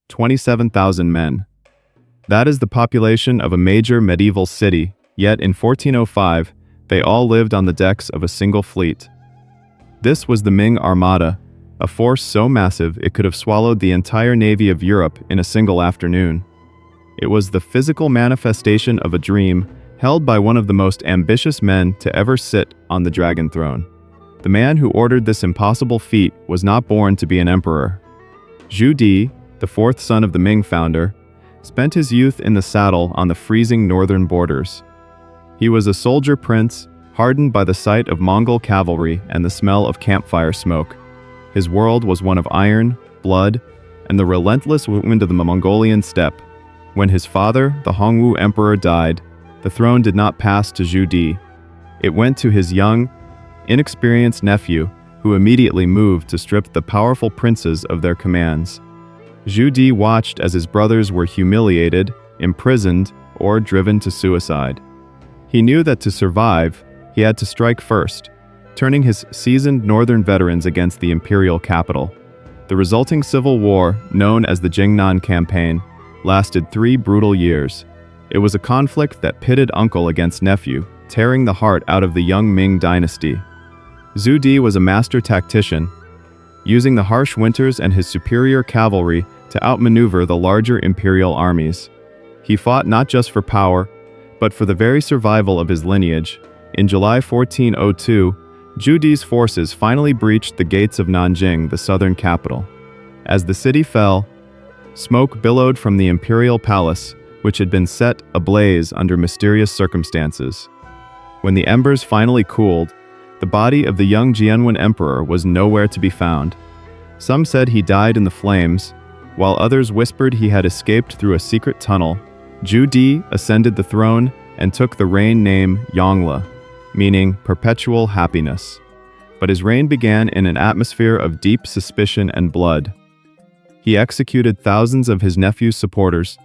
27,000 men. That is the population of a major medieval city, yet in 1405, they all lived on the decks of a single fleet. This was the Ming Armada, a force so massive it could have swallowed the entire navy of Europe in a single afternoon. It was the physical manifestation of a dream held by one of the most ambitious men to ever sit on the dragon throne. The man who ordered this impossible feat was not born to be an emperor. Zheng He, the fourth son of the Ming founder, spent his youth in the saddle on the freezing northern borders. He was a soldier prince, hardened by the sight of Mongol cavalry and the smell of campfire smoke. His world was one of iron, blood, and the relentless wind of the Mongolian steppe. When his father, the Hongwu emperor, died, the throne did not pass to Zheng He. It went to his young, inexperienced nephew, who immediately moved to strip the powerful princes of their commands. Zheng He watched as his brothers were humiliated, imprisoned, or driven to suicide. He knew that to survive, he had to strike first, turning his seasoned northern veterans against the imperial capital. The resulting civil war, known as the Jingnan Campaign, lasted 3 brutal years. It was a conflict that pitted uncle against nephew, tearing the heart out of the young Ming Dynasty. Zheng He was a master tactician, using the harsh winters and his superior cavalry to outmaneuver the larger imperial armies. He fought not just for power, but for the very survival of his lineage. In July 1402, Zheng He's forces finally breached the gates of Nanjing, the southern capital. As the city fell, smoke billowed from the imperial palace, which had been set ablaze under mysterious circumstances. When the embers finally cooled, the body of the young Jianwen emperor was nowhere to be found. Some said he died in the flames, while others whispered he had escaped through a secret tunnel. Zheng He ascended the throne and took the reign name Yongle, meaning perpetual happiness. But his reign began in an atmosphere of deep suspicion and blood. He executed thousands of his nephew's supporters,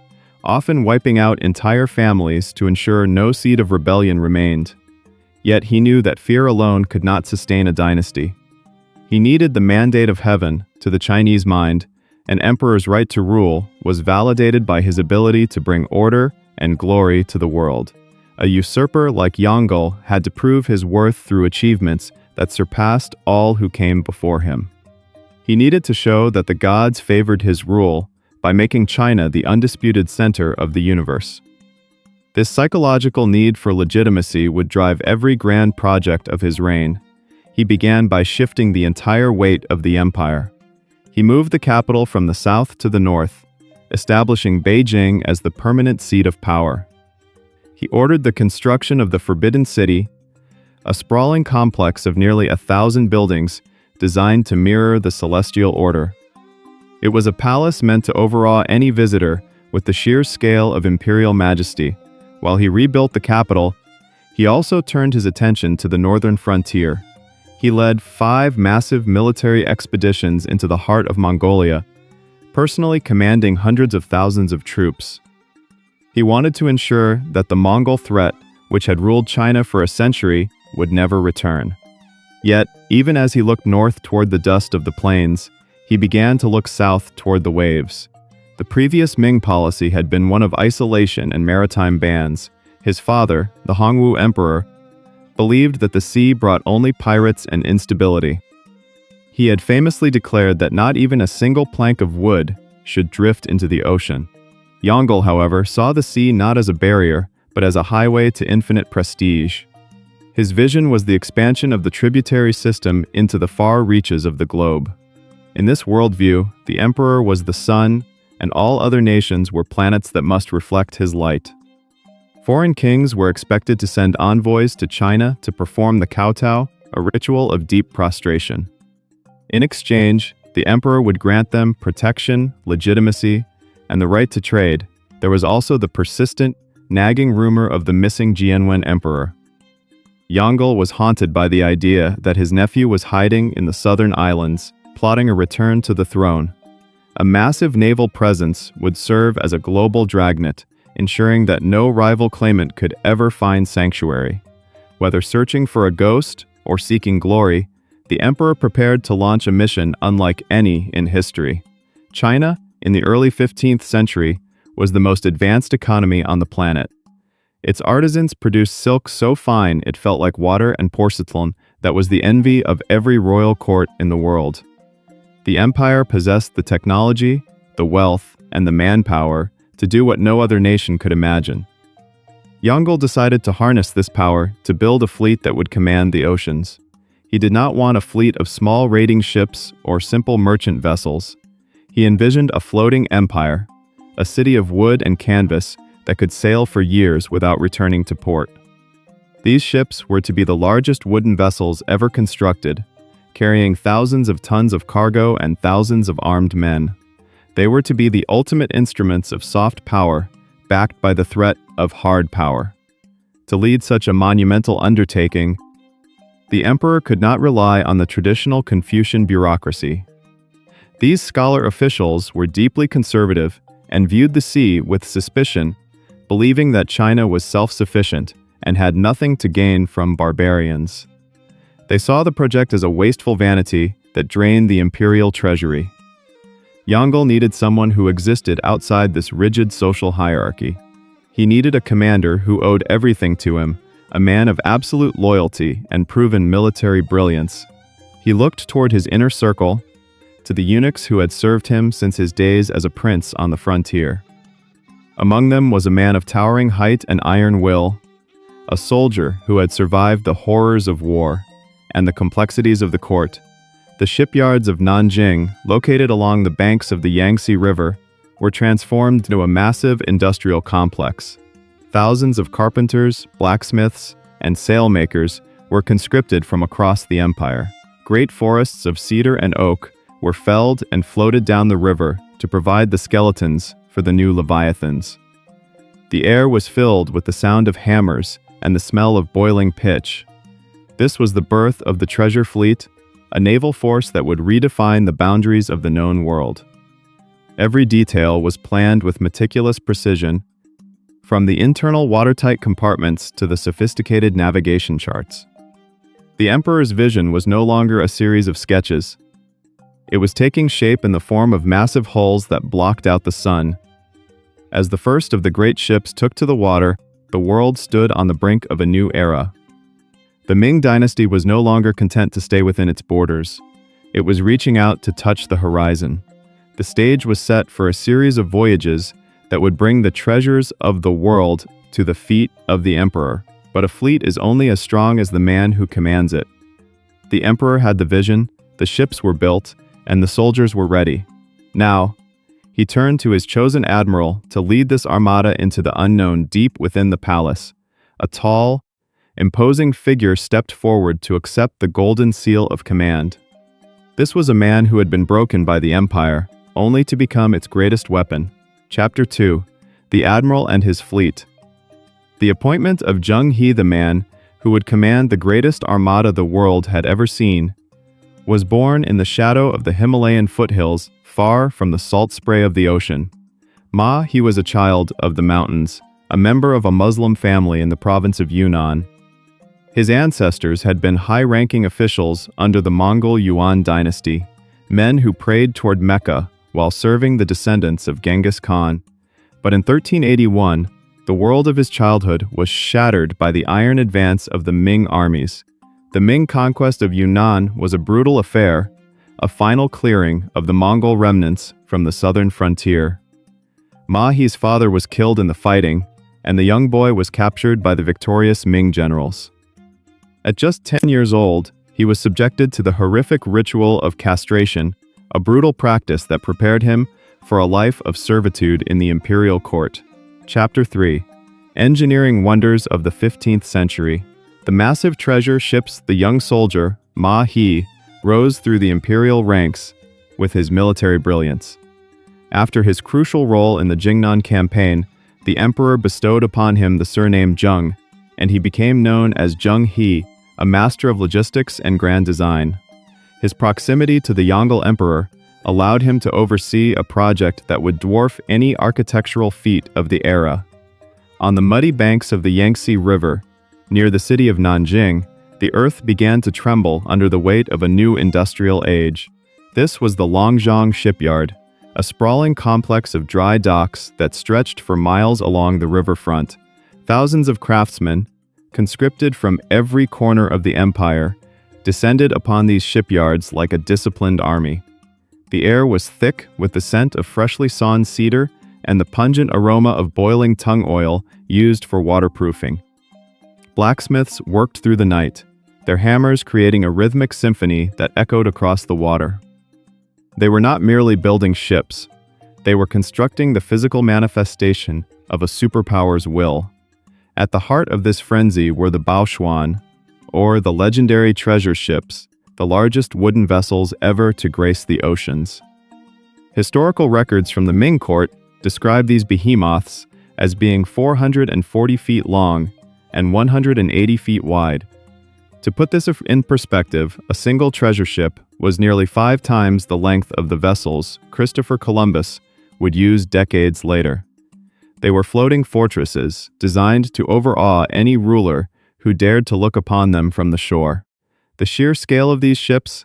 often wiping out entire families to ensure no seed of rebellion remained. Yet he knew that fear alone could not sustain a dynasty. He needed the mandate of heaven. To the Chinese mind, an emperor's right to rule was validated by his ability to bring order and glory to the world. A usurper like Yongle had to prove his worth through achievements that surpassed all who came before him. He needed to show that the gods favored his rule by making China the undisputed center of the universe. This psychological need for legitimacy would drive every grand project of his reign. He began by shifting the entire weight of the empire. He moved the capital from the south to the north, establishing Beijing as the permanent seat of power. He ordered the construction of the Forbidden City, a sprawling complex of nearly 1,000 buildings designed to mirror the celestial order. It was a palace meant to overawe any visitor with the sheer scale of imperial majesty. While he rebuilt the capital, he also turned his attention to the northern frontier. He led 5 massive military expeditions into the heart of Mongolia, personally commanding hundreds of thousands of troops. He wanted to ensure that the Mongol threat, which had ruled China for a century, would never return. Yet, even as he looked north toward the dust of the plains, he began to look south toward the waves. The previous Ming policy had been one of isolation and maritime bans. His father, the Hongwu emperor, believed that the sea brought only pirates and instability. He had famously declared that not even a single plank of wood should drift into the ocean. Yongle, however, saw the sea not as a barrier, but as a highway to infinite prestige. His vision was the expansion of the tributary system into the far reaches of the globe. In this worldview, the emperor was the sun, and all other nations were planets that must reflect his light. Foreign kings were expected to send envoys to China to perform the kowtow, a ritual of deep prostration. In exchange, the emperor would grant them protection, legitimacy, and the right to trade. There was also the persistent, nagging rumor of the missing Jianwen emperor. Yongle was haunted by the idea that his nephew was hiding in the southern islands, plotting a return to the throne. A massive naval presence would serve as a global dragnet, ensuring that no rival claimant could ever find sanctuary. Whether searching for a ghost or seeking glory, the emperor prepared to launch a mission unlike any in history. China, in the early 15th century, was the most advanced economy on the planet. Its artisans produced silk so fine it felt like water and porcelain that was the envy of every royal court in the world. The empire possessed the technology, the wealth, and the manpower to do what no other nation could imagine. Yongle decided to harness this power to build a fleet that would command the oceans. He did not want a fleet of small raiding ships or simple merchant vessels. He envisioned a floating empire, a city of wood and canvas that could sail for years without returning to port. These ships were to be the largest wooden vessels ever constructed, carrying thousands of tons of cargo and thousands of armed men. They were to be the ultimate instruments of soft power, backed by the threat of hard power. To lead such a monumental undertaking, the emperor could not rely on the traditional Confucian bureaucracy. These scholar officials were deeply conservative and viewed the sea with suspicion, believing that China was self-sufficient and had nothing to gain from barbarians. They saw the project as a wasteful vanity that drained the imperial treasury. Yongle needed someone who existed outside this rigid social hierarchy. He needed a commander who owed everything to him, a man of absolute loyalty and proven military brilliance. He looked toward his inner circle, to the eunuchs who had served him since his days as a prince on the frontier. Among them was a man of towering height and iron will, a soldier who had survived the horrors of war and the complexities of the court. The shipyards of Nanjing, located along the banks of the Yangtze River, were transformed into a massive industrial complex. Thousands of carpenters, blacksmiths, and sailmakers were conscripted from across the empire. Great forests of cedar and oak were felled and floated down the river to provide the skeletons for the new leviathans. The air was filled with the sound of hammers and the smell of boiling pitch. This was the birth of the treasure fleet, a naval force that would redefine the boundaries of the known world. Every detail was planned with meticulous precision, from the internal watertight compartments to the sophisticated navigation charts. The emperor's vision was no longer a series of sketches. It was taking shape in the form of massive hulls that blocked out the sun. As the first of the great ships took to the water, the world stood on the brink of a new era. The Ming Dynasty was no longer content to stay within its borders. It was reaching out to touch the horizon. The stage was set for a series of voyages that would bring the treasures of the world to the feet of the emperor. But a fleet is only as strong as the man who commands it. The emperor had the vision, the ships were built, and the soldiers were ready. Now, he turned to his chosen admiral to lead this armada into the unknown deep within the palace. A tall, imposing figure stepped forward to accept the golden seal of command. This was a man who had been broken by the empire, only to become its greatest weapon. Chapter 2. The Admiral and His Fleet. The appointment of Zheng He, the man who would command the greatest armada the world had ever seen, was born in the shadow of the Himalayan foothills, far from the salt spray of the ocean. He was a child of the mountains, a member of a Muslim family in the province of Yunnan. His ancestors had been high-ranking officials under the Mongol Yuan dynasty, men who prayed toward Mecca while serving the descendants of Genghis Khan. But in 1381, the world of his childhood was shattered by the iron advance of the Ming armies. The Ming conquest of Yunnan was a brutal affair, a final clearing of the Mongol remnants from the southern frontier. He's father was killed in the fighting, and the young boy was captured by the victorious Ming generals. At just 10 years old, he was subjected to the horrific ritual of castration, a brutal practice that prepared him for a life of servitude in the imperial court. Chapter 3. Engineering Wonders of the 15th Century. The massive treasure ships the young soldier, He, rose through the imperial ranks with his military brilliance. After his crucial role in the Jingnan campaign, the emperor bestowed upon him the surname Zheng, and he became known as Zheng He, a master of logistics and grand design. His proximity to the Yongle emperor allowed him to oversee a project that would dwarf any architectural feat of the era. On the muddy banks of the Yangtze River, near the city of Nanjing, the earth began to tremble under the weight of a new industrial age. This was the Longzhong shipyard, a sprawling complex of dry docks that stretched for miles along the riverfront. Thousands of craftsmen, conscripted from every corner of the empire, descended upon these shipyards like a disciplined army. The air was thick with the scent of freshly sawn cedar and the pungent aroma of boiling tung oil used for waterproofing. Blacksmiths worked through the night, their hammers creating a rhythmic symphony that echoed across the water. They were not merely building ships, they were constructing the physical manifestation of a superpower's will. At the heart of this frenzy were the baochuan, or the legendary treasure ships, the largest wooden vessels ever to grace the oceans. Historical records from the Ming court describe these behemoths as being 440 feet long and 180 feet wide. To put this in perspective, a single treasure ship was nearly 5 times the length of the vessels Christopher Columbus would use decades later. They were floating fortresses designed to overawe any ruler who dared to look upon them from the shore. The sheer scale of these ships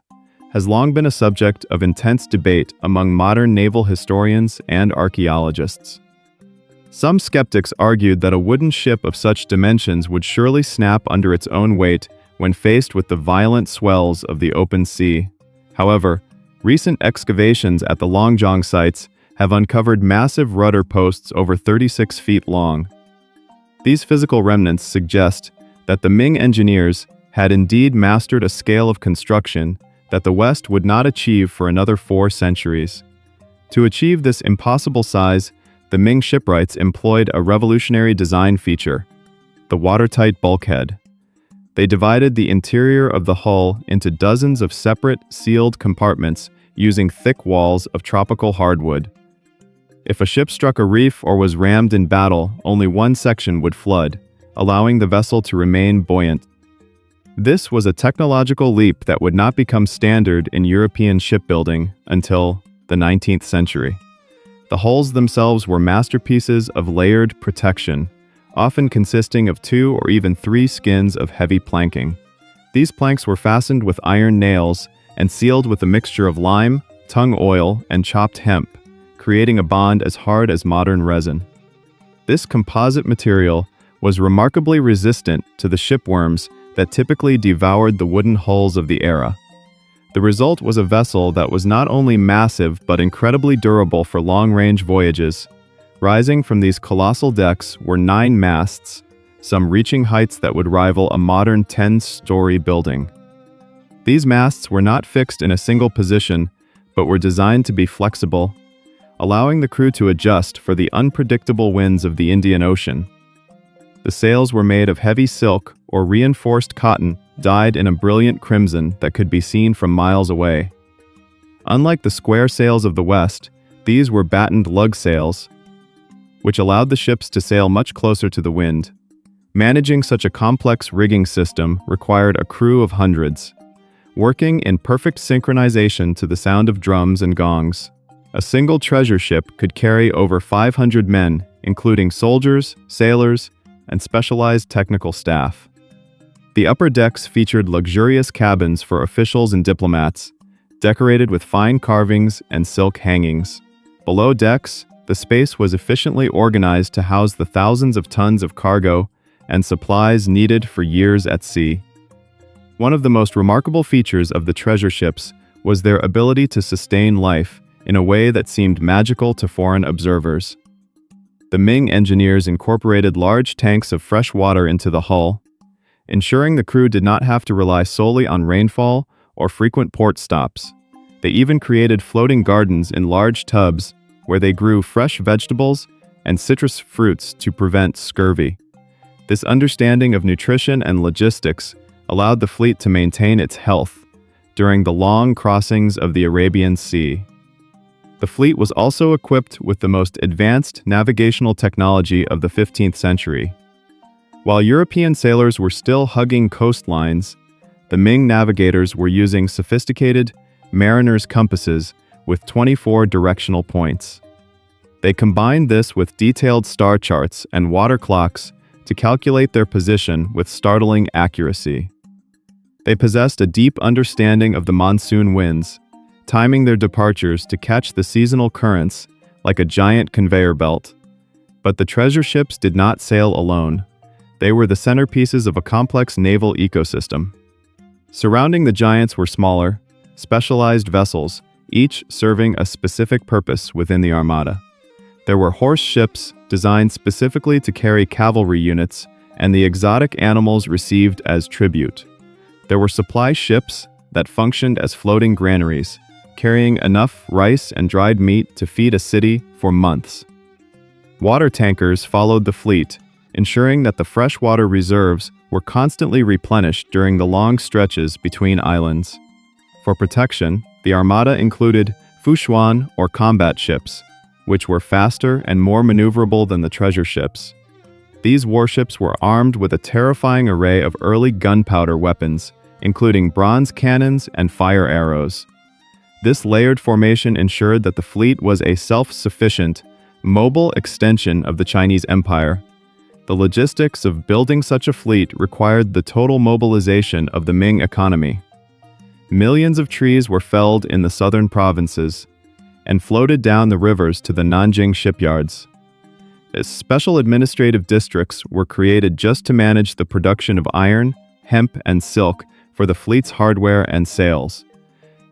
has long been a subject of intense debate among modern naval historians and archaeologists. Some skeptics argued that a wooden ship of such dimensions would surely snap under its own weight when faced with the violent swells of the open sea. However, recent excavations at the Longjiang sites have uncovered massive rudder posts over 36 feet long. These physical remnants suggest that the Ming engineers had indeed mastered a scale of construction that the West would not achieve for another 4 centuries. To achieve this impossible size, the Ming shipwrights employed a revolutionary design feature, the watertight bulkhead. They divided the interior of the hull into dozens of separate, sealed compartments using thick walls of tropical hardwood. If a ship struck a reef or was rammed in battle, only one section would flood, allowing the vessel to remain buoyant. This was a technological leap that would not become standard in European shipbuilding until the 19th century. The hulls themselves were masterpieces of layered protection, often consisting of 2 or even 3 skins of heavy planking. These planks were fastened with iron nails and sealed with a mixture of lime, tung oil, and chopped hemp, creating a bond as hard as modern resin. This composite material was remarkably resistant to the shipworms that typically devoured the wooden hulls of the era. The result was a vessel that was not only massive but incredibly durable for long-range voyages. Rising from these colossal decks were 9 masts, some reaching heights that would rival a modern 10-story building. These masts were not fixed in a single position, but were designed to be flexible, allowing the crew to adjust for the unpredictable winds of the Indian Ocean. The sails were made of heavy silk or reinforced cotton dyed in a brilliant crimson that could be seen from miles away. Unlike the square sails of the West, these were battened lug sails, which allowed the ships to sail much closer to the wind. Managing such a complex rigging system required a crew of hundreds, working in perfect synchronization to the sound of drums and gongs. A single treasure ship could carry over 500 men, including soldiers, sailors, and specialized technical staff. The upper decks featured luxurious cabins for officials and diplomats, decorated with fine carvings and silk hangings. Below decks, the space was efficiently organized to house the thousands of tons of cargo and supplies needed for years at sea. One of the most remarkable features of the treasure ships was their ability to sustain life in a way that seemed magical to foreign observers. The Ming engineers incorporated large tanks of fresh water into the hull, ensuring the crew did not have to rely solely on rainfall or frequent port stops. They even created floating gardens in large tubs where they grew fresh vegetables and citrus fruits to prevent scurvy. This understanding of nutrition and logistics allowed the fleet to maintain its health during the long crossings of the Arabian Sea. The fleet was also equipped with the most advanced navigational technology of the 15th century. While European sailors were still hugging coastlines, the Ming navigators were using sophisticated mariners' compasses with 24 directional points. They combined this with detailed star charts and water clocks to calculate their position with startling accuracy. They possessed a deep understanding of the monsoon winds, timing their departures to catch the seasonal currents like a giant conveyor belt. But the treasure ships did not sail alone. They were the centerpieces of a complex naval ecosystem. Surrounding the giants were smaller, specialized vessels, each serving a specific purpose within the Armada. There were horse ships designed specifically to carry cavalry units and the exotic animals received as tribute. There were supply ships that functioned as floating granaries, carrying enough rice and dried meat to feed a city for months. Water tankers followed the fleet, ensuring that the freshwater reserves were constantly replenished during the long stretches between islands. For protection, the Armada included Fushuan or combat ships, which were faster and more maneuverable than the treasure ships. These warships were armed with a terrifying array of early gunpowder weapons, including bronze cannons and fire arrows. This layered formation ensured that the fleet was a self-sufficient, mobile extension of the Chinese Empire. The logistics of building such a fleet required the total mobilization of the Ming economy. Millions of trees were felled in the southern provinces and floated down the rivers to the Nanjing shipyards. Special administrative districts were created just to manage the production of iron, hemp, and silk for the fleet's hardware and sales.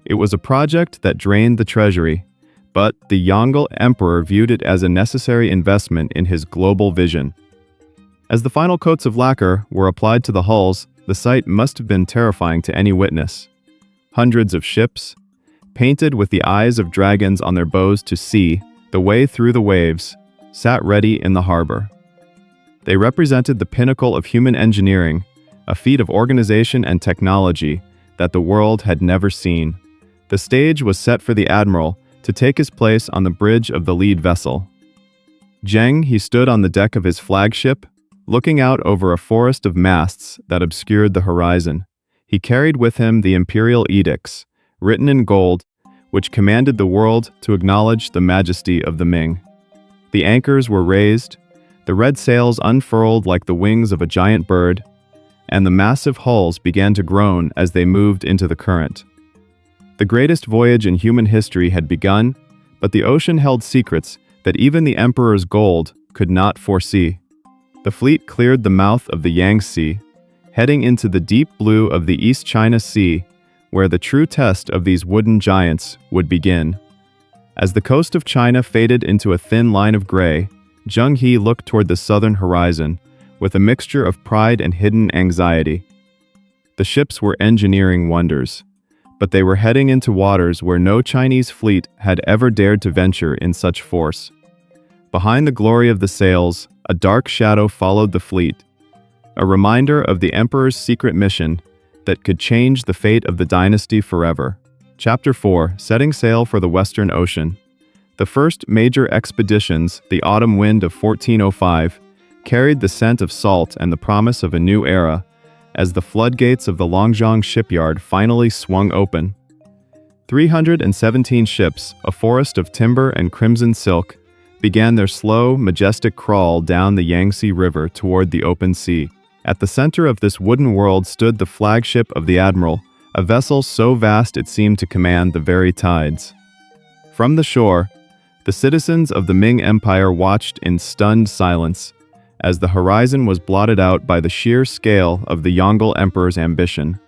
It was a project that drained the treasury, but the Yongle emperor viewed it as a necessary investment in his global vision. As the final coats of lacquer were applied to the hulls, the sight must have been terrifying to any witness. Hundreds of ships, painted with the eyes of dragons on their bows to see the way through the waves, sat ready in the harbor. They represented the pinnacle of human engineering, a feat of organization and technology that the world had never seen. The stage was set for the admiral to take his place on the bridge of the lead vessel. Zheng He stood on the deck of his flagship, looking out over a forest of masts that obscured the horizon. He carried with him the imperial edicts, written in gold, which commanded the world to acknowledge the majesty of the Ming. The anchors were raised, the red sails unfurled like the wings of a giant bird, and the massive hulls began to groan as they moved into the current. The greatest voyage in human history had begun, but the ocean held secrets that even the emperor's gold could not foresee. The fleet cleared the mouth of the Yangtze, heading into the deep blue of the East China Sea, where the true test of these wooden giants would begin. As the coast of China faded into a thin line of gray, Zheng He looked toward the southern horizon with a mixture of pride and hidden anxiety. The ships were engineering wonders, but they were heading into waters where no Chinese fleet had ever dared to venture in such force. Behind the glory of the sails, a dark shadow followed the fleet, a reminder of the emperor's secret mission that could change the fate of the dynasty forever. Chapter 4: Setting Sail for the Western Ocean. The first major expeditions, the autumn wind of 1405, carried the scent of salt and the promise of a new era, as the floodgates of the Longzhong shipyard finally swung open. 317 ships, a forest of timber and crimson silk, began their slow, majestic crawl down the Yangtze River toward the open sea. At the center of this wooden world stood the flagship of the admiral, a vessel so vast it seemed to command the very tides. From the shore, the citizens of the Ming Empire watched in stunned silence, as the horizon was blotted out by the sheer scale of the Yongle Emperor's ambition.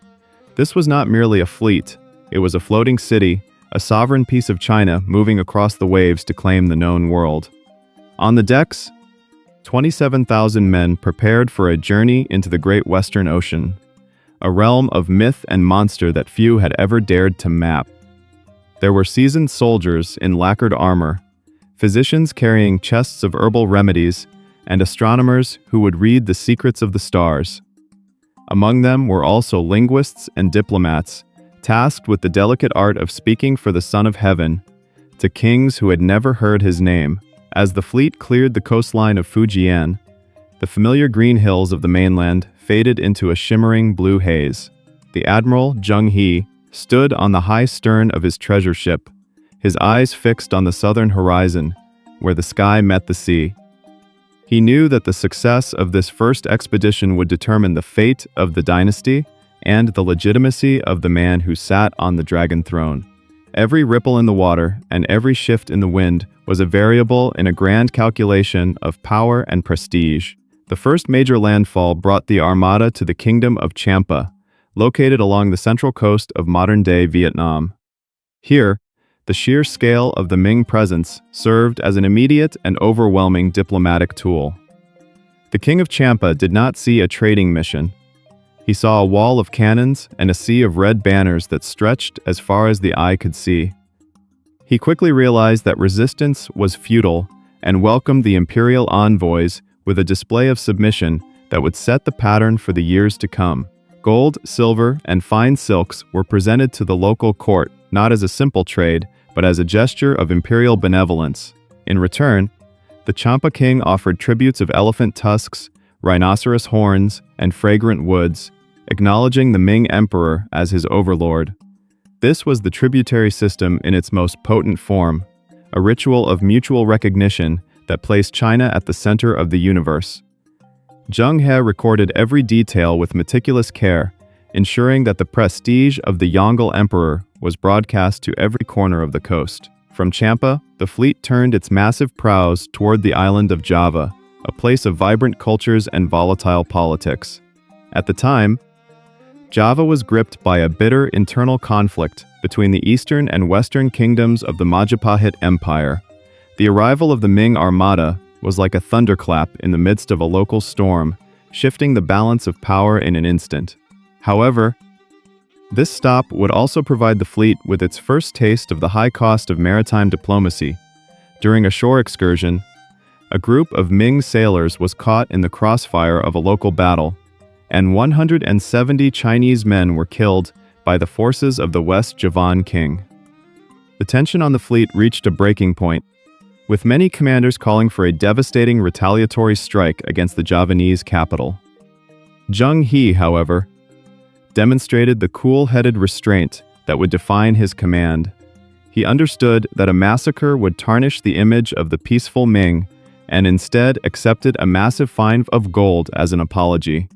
This was not merely a fleet, it was a floating city, a sovereign piece of China moving across the waves to claim the known world. On the decks, 27,000 men prepared for a journey into the great Western Ocean, a realm of myth and monster that few had ever dared to map. There were seasoned soldiers in lacquered armor, physicians carrying chests of herbal remedies, and astronomers who would read the secrets of the stars. Among them were also linguists and diplomats, tasked with the delicate art of speaking for the Son of Heaven to kings who had never heard his name. As the fleet cleared the coastline of Fujian, the familiar green hills of the mainland faded into a shimmering blue haze. The admiral, Zheng He, stood on the high stern of his treasure ship, his eyes fixed on the southern horizon, where the sky met the sea. He knew that the success of this first expedition would determine the fate of the dynasty and the legitimacy of the man who sat on the dragon throne. Every ripple in the water and every shift in the wind was a variable in a grand calculation of power and prestige. The first major landfall brought the Armada to the Kingdom of Champa, located along the central coast of modern-day Vietnam. Here, the sheer scale of the Ming presence served as an immediate and overwhelming diplomatic tool. The King of Champa did not see a trading mission. He saw a wall of cannons and a sea of red banners that stretched as far as the eye could see. He quickly realized that resistance was futile and welcomed the imperial envoys with a display of submission that would set the pattern for the years to come. Gold, silver, and fine silks were presented to the local court not as a simple trade, but as a gesture of imperial benevolence. In return, the Champa king offered tributes of elephant tusks, rhinoceros horns, and fragrant woods, acknowledging the Ming emperor as his overlord. This was the tributary system in its most potent form, a ritual of mutual recognition that placed China at the center of the universe. Zheng He recorded every detail with meticulous care, ensuring that the prestige of the Yongle emperor was broadcast to every corner of the coast. From Champa, the fleet turned its massive prows toward the island of Java, a place of vibrant cultures and volatile politics. At the time, Java was gripped by a bitter internal conflict between the eastern and western kingdoms of the Majapahit Empire. The arrival of the Ming Armada was like a thunderclap in the midst of a local storm, shifting the balance of power in an instant. However, this stop would also provide the fleet with its first taste of the high cost of maritime diplomacy. During a shore excursion, a group of Ming sailors was caught in the crossfire of a local battle, and 170 Chinese men were killed by the forces of the West Javan king. The tension on the fleet reached a breaking point, with many commanders calling for a devastating retaliatory strike against the Javanese capital. Zheng He, however, demonstrated the cool-headed restraint that would define his command. He understood that a massacre would tarnish the image of the peaceful Ming, and instead accepted a massive fine of gold as an apology.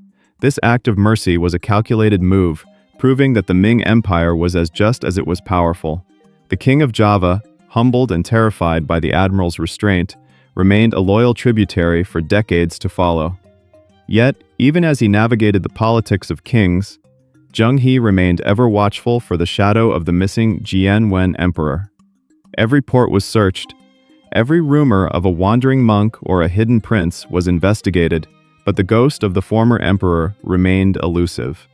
This act of mercy was a calculated move, proving that the Ming Empire was as just as it was powerful. The King of Java, humbled and terrified by the admiral's restraint, remained a loyal tributary for decades to follow. Yet, even as he navigated the politics of kings, Zheng He remained ever watchful for the shadow of the missing Jianwen emperor. Every port was searched. Every rumor of a wandering monk or a hidden prince was investigated, but the ghost of the former emperor remained elusive.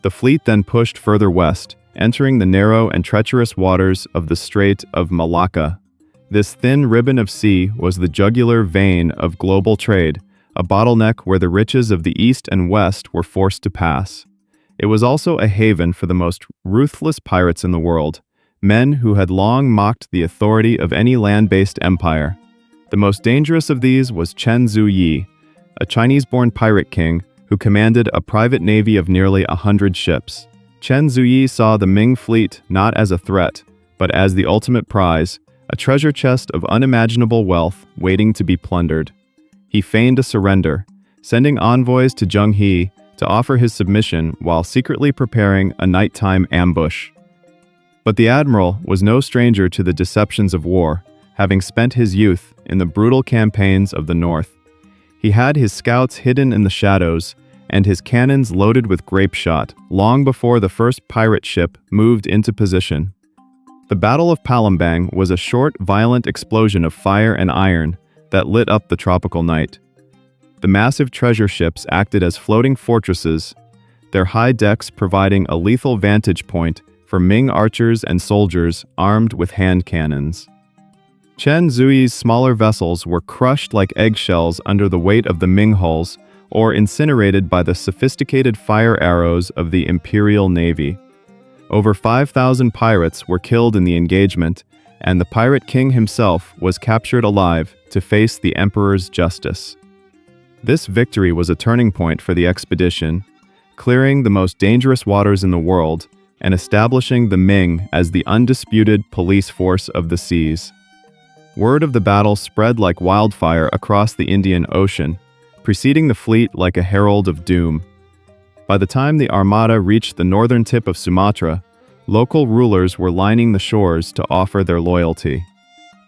The fleet then pushed further west, entering the narrow and treacherous waters of the Strait of Malacca. This thin ribbon of sea was the jugular vein of global trade, a bottleneck where the riches of the East and West were forced to pass. It was also a haven for the most ruthless pirates in the world, men who had long mocked the authority of any land-based empire. The most dangerous of these was Chen Zuyi, a Chinese-born pirate king who commanded a private navy of nearly 100 ships. Chen Zuyi saw the Ming fleet not as a threat, but as the ultimate prize, a treasure chest of unimaginable wealth waiting to be plundered. He feigned a surrender, sending envoys to Zheng He to offer his submission while secretly preparing a nighttime ambush. But the admiral was no stranger to the deceptions of war, having spent his youth in the brutal campaigns of the north. He had his scouts hidden in the shadows and his cannons loaded with grape shot long before the first pirate ship moved into position. The Battle of Palembang was a short, violent explosion of fire and iron that lit up the tropical night. The massive treasure ships acted as floating fortresses, their high decks providing a lethal vantage point for Ming archers and soldiers armed with hand cannons. Chen Zuyi's smaller vessels were crushed like eggshells under the weight of the Ming hulls or incinerated by the sophisticated fire arrows of the Imperial Navy. Over 5,000 pirates were killed in the engagement, and the pirate king himself was captured alive to face the emperor's justice. This victory was a turning point for the expedition, clearing the most dangerous waters in the world and establishing the Ming as the undisputed police force of the seas. Word of the battle spread like wildfire across the Indian Ocean, preceding the fleet like a herald of doom. By the time the Armada reached the northern tip of Sumatra, Local rulers were lining the shores to offer their loyalty.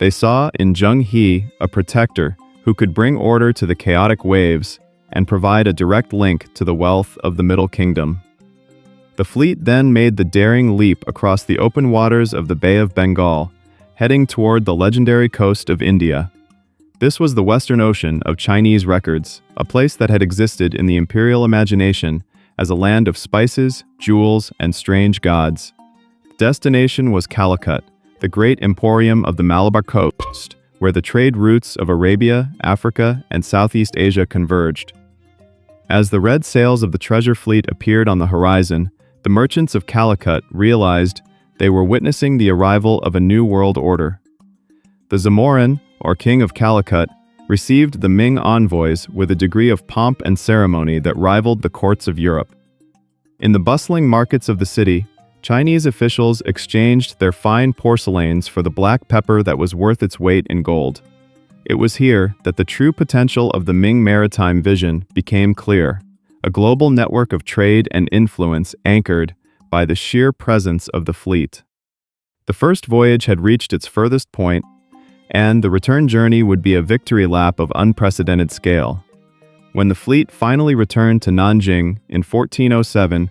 They saw in Zheng He a protector who could bring order to the chaotic waves and provide a direct link to the wealth of the Middle Kingdom. The fleet then made the daring leap across the open waters of the Bay of Bengal, heading toward the legendary coast of India. This was the Western Ocean of Chinese records, a place that had existed in the imperial imagination as a land of spices, jewels, and strange gods. The destination was Calicut, the great emporium of the Malabar coast, where the trade routes of Arabia, Africa, and Southeast Asia converged. As the red sails of the treasure fleet appeared on the horizon, the merchants of Calicut realized they were witnessing the arrival of a new world order. The Zamorin, or King of Calicut, received the Ming envoys with a degree of pomp and ceremony that rivaled the courts of Europe. In the bustling markets of the city, Chinese officials exchanged their fine porcelains for the black pepper that was worth its weight in gold. It was here that the true potential of the Ming maritime vision became clear, a global network of trade and influence anchored by the sheer presence of the fleet. The first voyage had reached its furthest point, and the return journey would be a victory lap of unprecedented scale. When the fleet finally returned to Nanjing in 1407,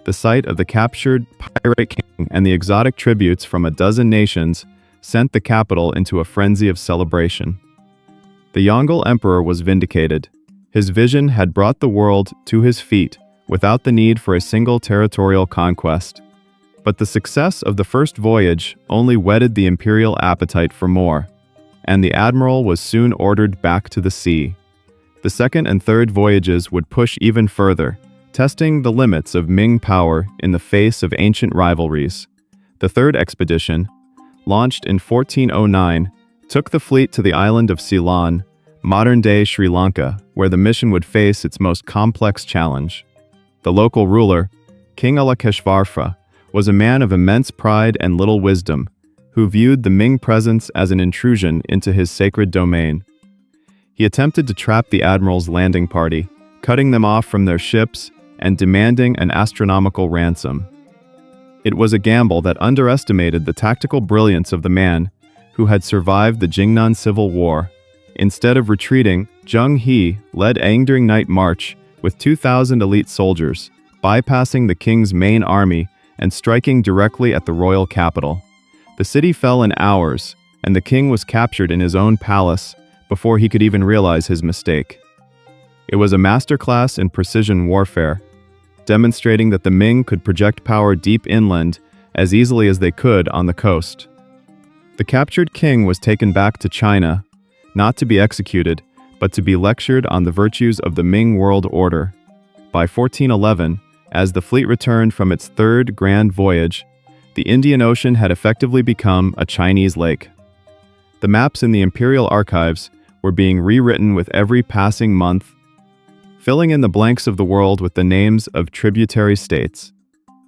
the sight of the captured pirate king and the exotic tributes from a dozen nations sent the capital into a frenzy of celebration. The Yongle Emperor was vindicated. His vision had brought the world to his feet without the need for a single territorial conquest. But the success of the first voyage only whetted the imperial appetite for more, and the admiral was soon ordered back to the sea. The second and third voyages would push even further, testing the limits of Ming power in the face of ancient rivalries. The third expedition, launched in 1409, took the fleet to the island of Ceylon, modern-day Sri Lanka, where the mission would face its most complex challenge. The local ruler, King Alakeshvarfa, was a man of immense pride and little wisdom, who viewed the Ming presence as an intrusion into his sacred domain. He attempted to trap the admiral's landing party, cutting them off from their ships and demanding an astronomical ransom. It was a gamble that underestimated the tactical brilliance of the man who had survived the Jingnan Civil War. Instead of retreating, Zheng He led a enduring night march with 2,000 elite soldiers, bypassing the king's main army and striking directly at the royal capital. The city fell in hours, and the king was captured in his own palace before he could even realize his mistake. It was a masterclass in precision warfare, demonstrating that the Ming could project power deep inland as easily as they could on the coast. The captured king was taken back to China, not to be executed, but to be lectured on the virtues of the Ming world order. By 1411, as the fleet returned from its third grand voyage, the Indian Ocean had effectively become a Chinese lake. The maps in the imperial archives were being rewritten with every passing month, filling in the blanks of the world with the names of tributary states.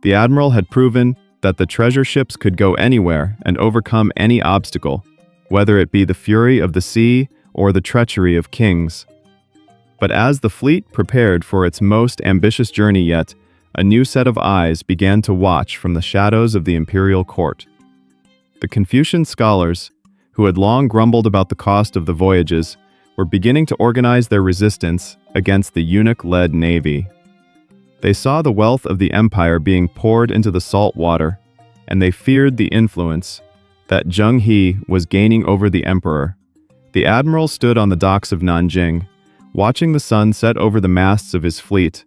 The admiral had proven that the treasure ships could go anywhere and overcome any obstacle, whether it be the fury of the sea or the treachery of kings. But as the fleet prepared for its most ambitious journey yet, a new set of eyes began to watch from the shadows of the imperial court. The Confucian scholars, who had long grumbled about the cost of the voyages, were beginning to organize their resistance against the eunuch-led navy. They saw the wealth of the empire being poured into the salt water, and they feared the influence that Zheng He was gaining over the emperor. The admiral stood on the docks of Nanjing, watching the sun set over the masts of his fleet,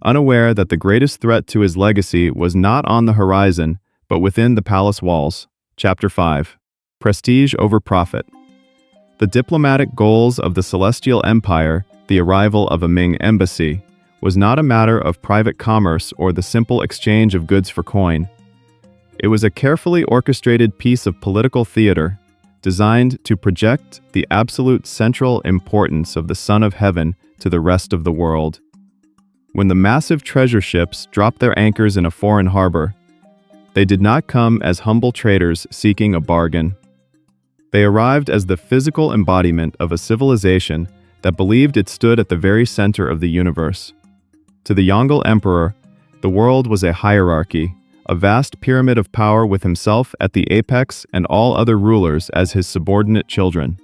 unaware that the greatest threat to his legacy was not on the horizon, but within the palace walls. Chapter 5. Prestige over profit. The diplomatic goals of the Celestial Empire, the arrival of a Ming embassy, was not a matter of private commerce or the simple exchange of goods for coin. It was a carefully orchestrated piece of political theater, designed to project the absolute central importance of the Son of Heaven to the rest of the world. When the massive treasure ships dropped their anchors in a foreign harbor, they did not come as humble traders seeking a bargain. They arrived as the physical embodiment of a civilization that believed it stood at the very center of the universe. To the Yongle Emperor, the world was a hierarchy, a vast pyramid of power with himself at the apex and all other rulers as his subordinate children.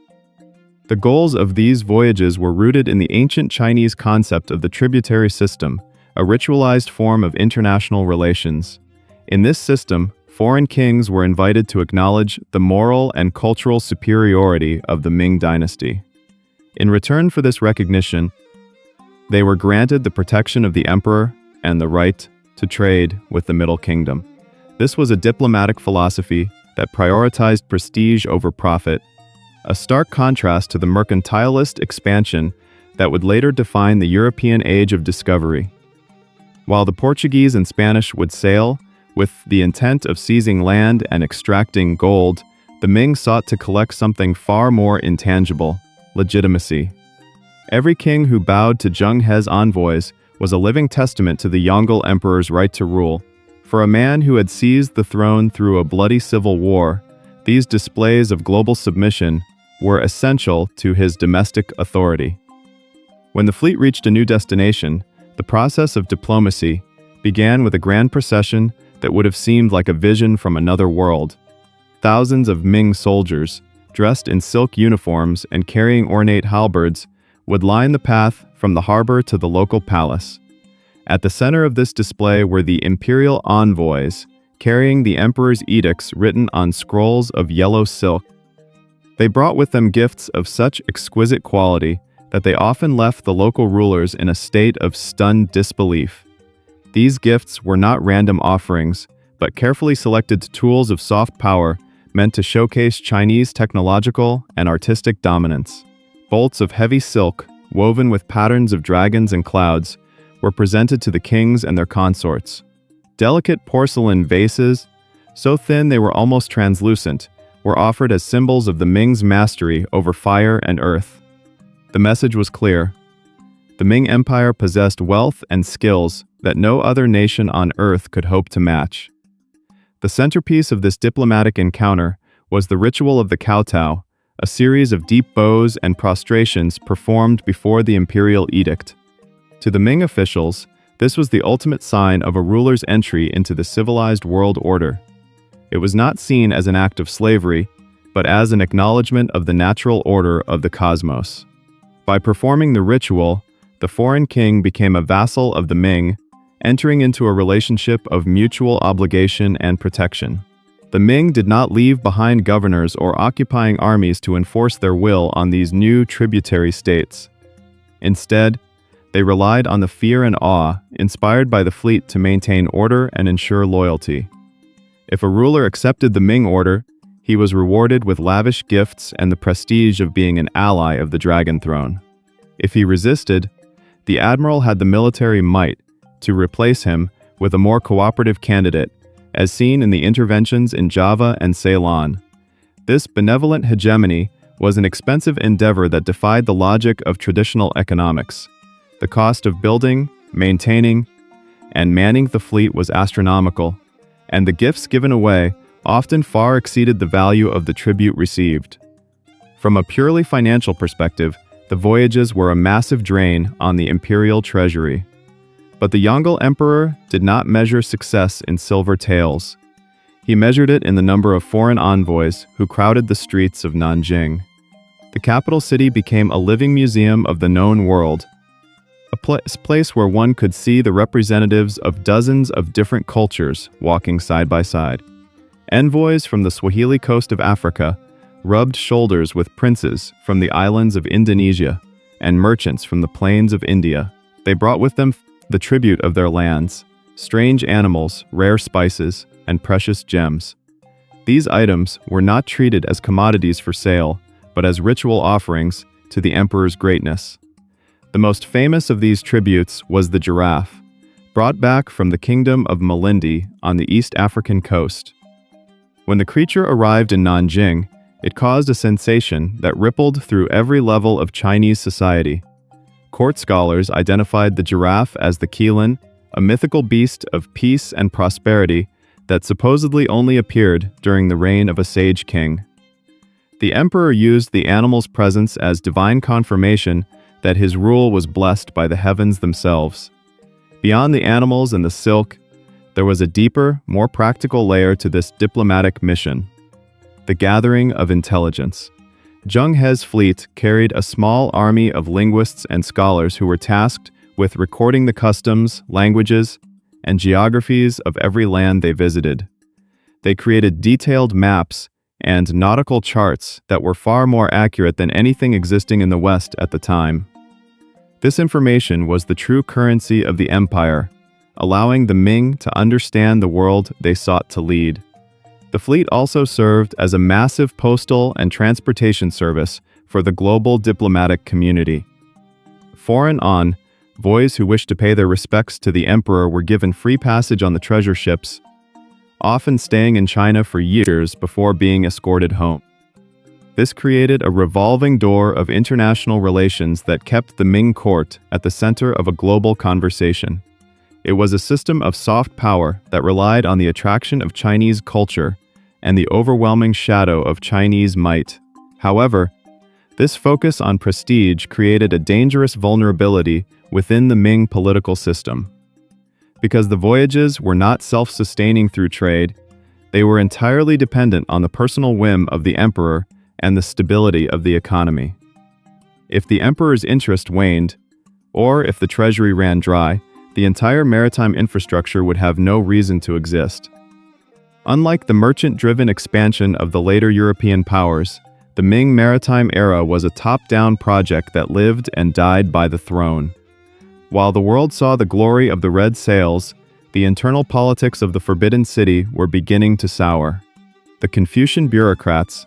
The goals of these voyages were rooted in the ancient Chinese concept of the tributary system, a ritualized form of international relations. In this system, foreign kings were invited to acknowledge the moral and cultural superiority of the Ming Dynasty. In return for this recognition, they were granted the protection of the emperor and the right to trade with the Middle Kingdom. This was a diplomatic philosophy that prioritized prestige over profit, a stark contrast to the mercantilist expansion that would later define the European age of discovery. While the Portuguese and Spanish would sail with the intent of seizing land and extracting gold, the Ming sought to collect something far more intangible: legitimacy. Every king who bowed to Zheng He's envoys was a living testament to the Yongle emperor's right to rule. For a man who had seized the throne through a bloody civil war, these displays of global submission were essential to his domestic authority. When the fleet reached a new destination, the process of diplomacy began with a grand procession that would have seemed like a vision from another world. Thousands of Ming soldiers, dressed in silk uniforms and carrying ornate halberds, would line the path from the harbor to the local palace. At the center of this display were the imperial envoys, carrying the emperor's edicts written on scrolls of yellow silk. They brought with them gifts of such exquisite quality that they often left the local rulers in a state of stunned disbelief. These gifts were not random offerings, but carefully selected tools of soft power meant to showcase Chinese technological and artistic dominance. Bolts of heavy silk, woven with patterns of dragons and clouds, were presented to the kings and their consorts. Delicate porcelain vases, so thin they were almost translucent, were offered as symbols of the Ming's mastery over fire and earth. The message was clear. The Ming Empire possessed wealth and skills that no other nation on earth could hope to match. The centerpiece of this diplomatic encounter was the ritual of the kowtow, a series of deep bows and prostrations performed before the imperial edict. To the Ming officials, this was the ultimate sign of a ruler's entry into the civilized world order. It was not seen as an act of slavery, but as an acknowledgement of the natural order of the cosmos. By performing the ritual, the foreign king became a vassal of the Ming, entering into a relationship of mutual obligation and protection. The Ming did not leave behind governors or occupying armies to enforce their will on these new tributary states. Instead, they relied on the fear and awe inspired by the fleet to maintain order and ensure loyalty. If a ruler accepted the Ming order, he was rewarded with lavish gifts and the prestige of being an ally of the Dragon Throne. If he resisted, the admiral had the military might to replace him with a more cooperative candidate, as seen in the interventions in Java and Ceylon. This benevolent hegemony was an expensive endeavor that defied the logic of traditional economics. The cost of building, maintaining, and manning the fleet was astronomical, and the gifts given away often far exceeded the value of the tribute received. From a purely financial perspective, the voyages were a massive drain on the imperial treasury. But the Yongle emperor did not measure success in silver taels. He measured it in the number of foreign envoys who crowded the streets of Nanjing. The capital city became a living museum of the known world, a place where one could see the representatives of dozens of different cultures walking side by side. Envoys from the Swahili coast of Africa rubbed shoulders with princes from the islands of Indonesia and merchants from the plains of India. They brought with them the tribute of their lands, strange animals, rare spices, and precious gems. These items were not treated as commodities for sale, but as ritual offerings to the emperor's greatness. The most famous of these tributes was the giraffe, brought back from the kingdom of Malindi on the East African coast. When the creature arrived in Nanjing, it caused a sensation that rippled through every level of Chinese society. Court scholars identified the giraffe as the Qilin, a mythical beast of peace and prosperity that supposedly only appeared during the reign of a sage king. The emperor used the animal's presence as divine confirmation that his rule was blessed by the heavens themselves. Beyond the animals and the silk, there was a deeper, more practical layer to this diplomatic mission: the gathering of intelligence. Zheng He's fleet carried a small army of linguists and scholars who were tasked with recording the customs, languages, and geographies of every land they visited. They created detailed maps and nautical charts that were far more accurate than anything existing in the West at the time. This information was the true currency of the empire, allowing the Ming to understand the world they sought to lead. The fleet also served as a massive postal and transportation service for the global diplomatic community. Foreign envoys who wished to pay their respects to the emperor were given free passage on the treasure ships, often staying in China for years before being escorted home. This created a revolving door of international relations that kept the Ming court at the center of a global conversation. It was a system of soft power that relied on the attraction of Chinese culture and the overwhelming shadow of Chinese might. However, this focus on prestige created a dangerous vulnerability within the Ming political system. Because the voyages were not self-sustaining through trade, they were entirely dependent on the personal whim of the emperor and the stability of the economy. If the emperor's interest waned, or if the treasury ran dry, the entire maritime infrastructure would have no reason to exist. Unlike the merchant-driven expansion of the later European powers, the Ming maritime era was a top-down project that lived and died by the throne. While the world saw the glory of the red sails, the internal politics of the Forbidden City were beginning to sour. The Confucian bureaucrats,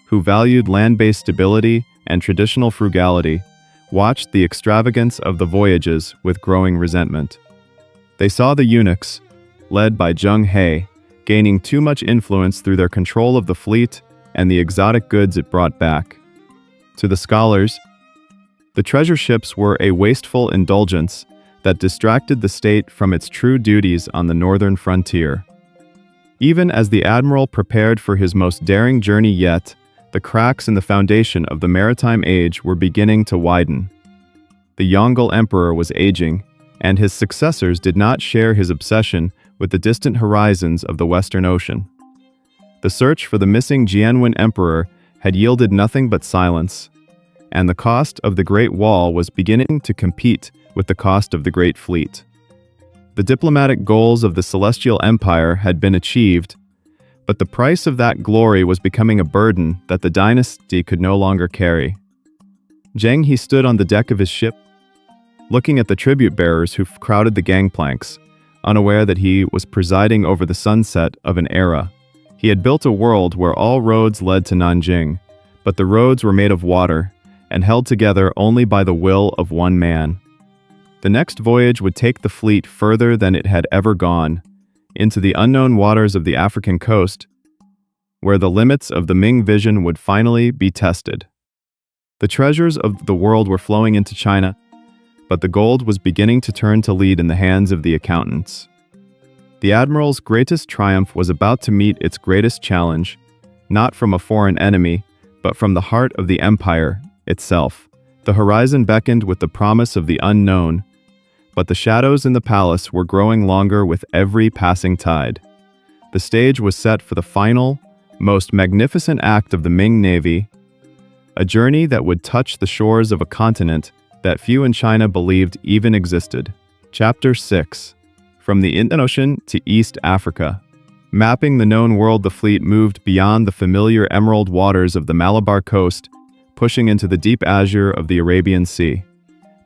who valued land-based stability and traditional frugality, watched the extravagance of the voyages with growing resentment. They saw the eunuchs, led by Zheng He, gaining too much influence through their control of the fleet and the exotic goods it brought back. To the scholars, the treasure ships were a wasteful indulgence that distracted the state from its true duties on the northern frontier. Even as the admiral prepared for his most daring journey yet, the cracks in the foundation of the maritime age were beginning to widen. The Yongle emperor was aging, and his successors did not share his obsession with the distant horizons of the Western Ocean. The search for the missing Jianwen emperor had yielded nothing but silence, and the cost of the Great Wall was beginning to compete with the cost of the Great Fleet. The diplomatic goals of the Celestial Empire had been achieved, but the price of that glory was becoming a burden that the dynasty could no longer carry. Zheng He stood on the deck of his ship, looking at the tribute bearers who crowded the gangplanks, unaware that he was presiding over the sunset of an era. He had built a world where all roads led to Nanjing, but the roads were made of water and held together only by the will of one man. The next voyage would take the fleet further than it had ever gone, into the unknown waters of the African coast, where the limits of the Ming vision would finally be tested. The treasures of the world were flowing into China, but the gold was beginning to turn to lead in the hands of the accountants. The admiral's greatest triumph was about to meet its greatest challenge, not from a foreign enemy, but from the heart of the empire itself. The horizon beckoned with the promise of the unknown, but the shadows in the palace were growing longer with every passing tide. The stage was set for the final, most magnificent act of the Ming Navy, a journey that would touch the shores of a continent that few in China believed even existed. Chapter 6. From the Indian Ocean to East Africa. Mapping the known world, the fleet moved beyond the familiar emerald waters of the Malabar coast, pushing into the deep azure of the Arabian Sea.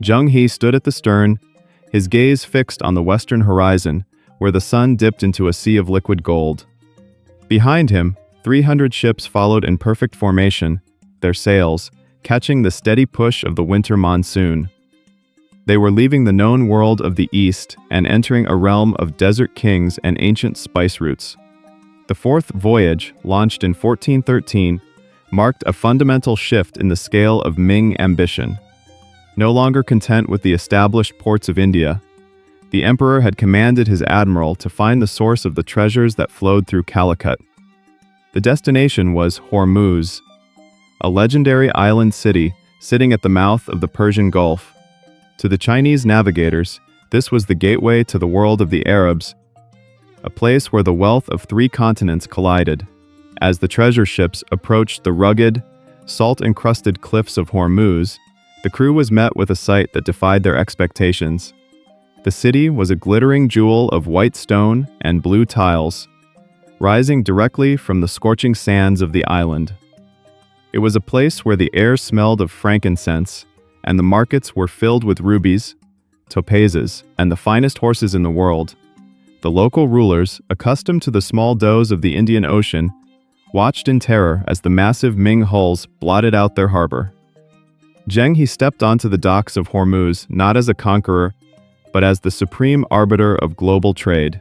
Zheng He stood at the stern, his gaze fixed on the western horizon, where the sun dipped into a sea of liquid gold. Behind him, 300 ships followed in perfect formation, their sails catching the steady push of the winter monsoon. They were leaving the known world of the East and entering a realm of desert kings and ancient spice routes. The fourth voyage, launched in 1413, marked a fundamental shift in the scale of Ming ambition. No longer content with the established ports of India, the emperor had commanded his admiral to find the source of the treasures that flowed through Calicut. The destination was Hormuz, a legendary island city sitting at the mouth of the Persian Gulf. To the Chinese navigators, this was the gateway to the world of the Arabs, a place where the wealth of 3 continents collided. As the treasure ships approached the rugged, salt-encrusted cliffs of Hormuz, the crew was met with a sight that defied their expectations. The city was a glittering jewel of white stone and blue tiles, rising directly from the scorching sands of the island. It was a place where the air smelled of frankincense, and the markets were filled with rubies, topazes, and the finest horses in the world. The local rulers, accustomed to the small does of the Indian Ocean, watched in terror as the massive Ming hulls blotted out their harbor. Zheng He stepped onto the docks of Hormuz not as a conqueror, but as the supreme arbiter of global trade.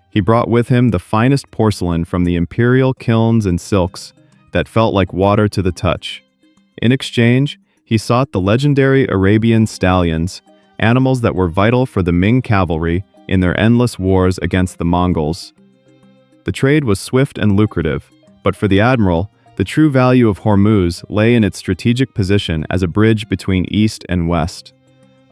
He brought with him the finest porcelain from the imperial kilns and silks that felt like water to the touch. In exchange, he sought the legendary Arabian stallions, animals that were vital for the Ming cavalry in their endless wars against the Mongols. The trade was swift and lucrative, but for the admiral, the true value of Hormuz lay in its strategic position as a bridge between East and West.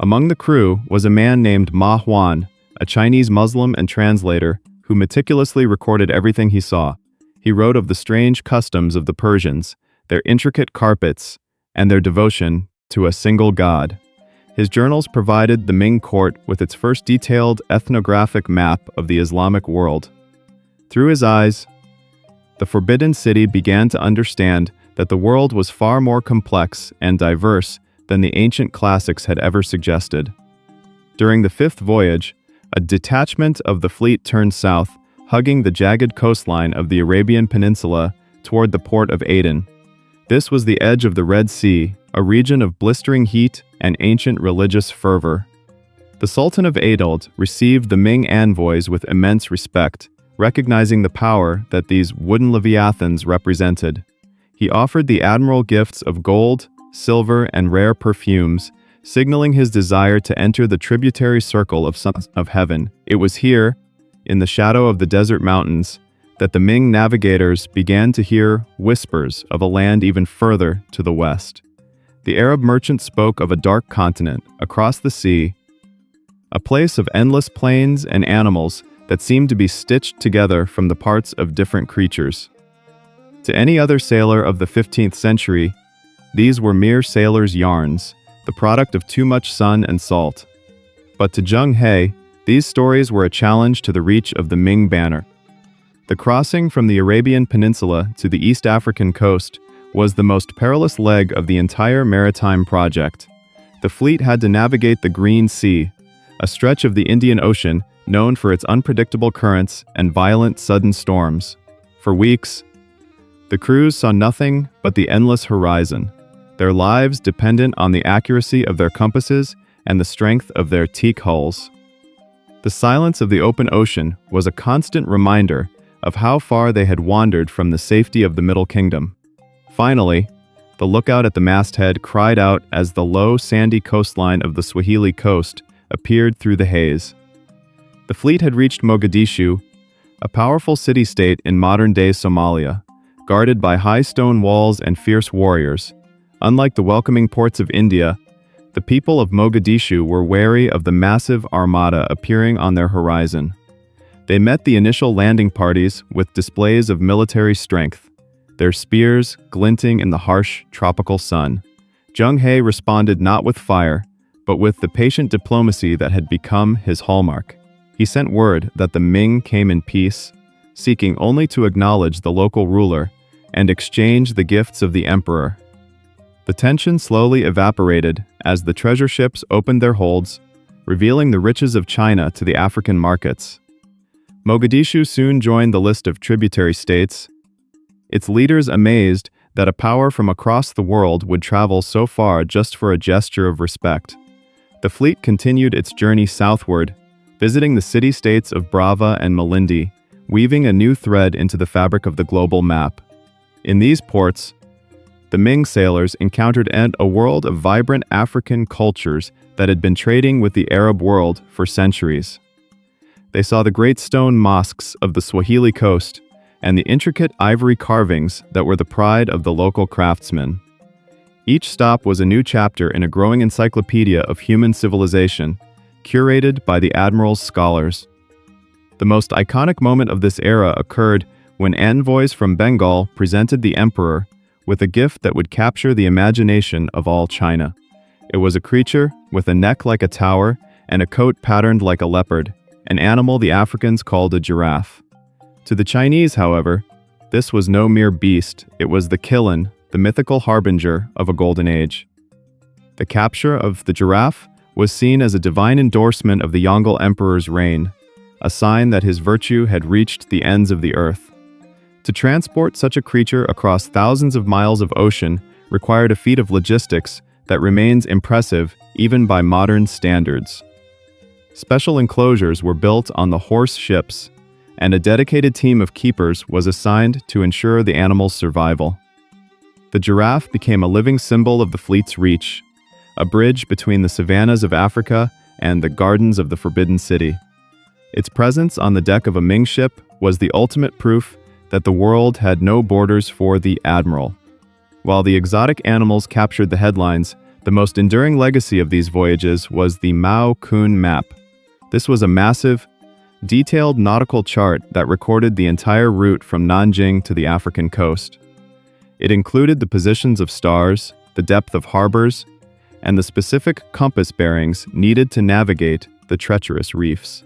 Among the crew was a man named Ma Huan, a Chinese Muslim and translator who meticulously recorded everything he saw. He wrote of the strange customs of the Persians, their intricate carpets, and their devotion to a single god. His journals provided the Ming court with its first detailed ethnographic map of the Islamic world. Through his eyes, the Forbidden City began to understand that the world was far more complex and diverse than the ancient classics had ever suggested. During the 5th voyage, a detachment of the fleet turned south, hugging the jagged coastline of the Arabian Peninsula toward the port of Aden. This was the edge of the Red Sea, a region of blistering heat and ancient religious fervor. The Sultan of Adeld received the Ming envoys with immense respect, recognizing the power that these wooden leviathans represented. He offered the admiral gifts of gold, silver, and rare perfumes, signaling his desire to enter the tributary circle of sons of heaven. It was here, in the shadow of the desert mountains, that the Ming navigators began to hear whispers of a land even further to the west. The Arab merchant spoke of a dark continent across the sea, a place of endless plains and animals that seemed to be stitched together from the parts of different creatures. To any other sailor of the 15th century, these were mere sailors' yarns, the product of too much sun and salt. But to Zheng He, these stories were a challenge to the reach of the Ming banner. The crossing from the Arabian Peninsula to the East African coast was the most perilous leg of the entire maritime project. The fleet had to navigate the Green Sea, a stretch of the Indian Ocean known for its unpredictable currents and violent sudden storms. For weeks, the crews saw nothing but the endless horizon, their lives dependent on the accuracy of their compasses and the strength of their teak hulls. The silence of the open ocean was a constant reminder of how far they had wandered from the safety of the Middle Kingdom. Finally, the lookout at the masthead cried out as the low, sandy coastline of the Swahili coast appeared through the haze. The fleet had reached Mogadishu, a powerful city-state in modern-day Somalia, guarded by high stone walls and fierce warriors. Unlike the welcoming ports of India, the people of Mogadishu were wary of the massive armada appearing on their horizon. They met the initial landing parties with displays of military strength, their spears glinting in the harsh tropical sun. Zheng He responded not with fire, but with the patient diplomacy that had become his hallmark. He sent word that the Ming came in peace, seeking only to acknowledge the local ruler and exchange the gifts of the emperor. The tension slowly evaporated as the treasure ships opened their holds, revealing the riches of China to the African markets. Mogadishu soon joined the list of tributary states, its leaders amazed that a power from across the world would travel so far just for a gesture of respect. The fleet continued its journey southward, visiting the city-states of Brava and Malindi, weaving a new thread into the fabric of the global map. In these ports, the Ming sailors encountered a world of vibrant African cultures that had been trading with the Arab world for centuries. They saw the great stone mosques of the Swahili coast and the intricate ivory carvings that were the pride of the local craftsmen. Each stop was a new chapter in a growing encyclopedia of human civilization, curated by the admiral's scholars. The most iconic moment of this era occurred when envoys from Bengal presented the emperor with a gift that would capture the imagination of all China. It was a creature with a neck like a tower and a coat patterned like a leopard, an animal the Africans called a giraffe. To the Chinese, however, this was no mere beast, it was the Qilin, the mythical harbinger of a golden age. The capture of the giraffe was seen as a divine endorsement of the Yongle emperor's reign, a sign that his virtue had reached the ends of the earth. To transport such a creature across thousands of miles of ocean required a feat of logistics that remains impressive even by modern standards. Special enclosures were built on the horse ships, and a dedicated team of keepers was assigned to ensure the animal's survival. The giraffe became a living symbol of the fleet's reach, a bridge between the savannas of Africa and the gardens of the Forbidden City. Its presence on the deck of a Ming ship was the ultimate proof that the world had no borders for the admiral. While the exotic animals captured the headlines, the most enduring legacy of these voyages was the Mao Kun map. This was a massive, detailed nautical chart that recorded the entire route from Nanjing to the African coast. It included the positions of stars, the depth of harbors, and the specific compass bearings needed to navigate the treacherous reefs.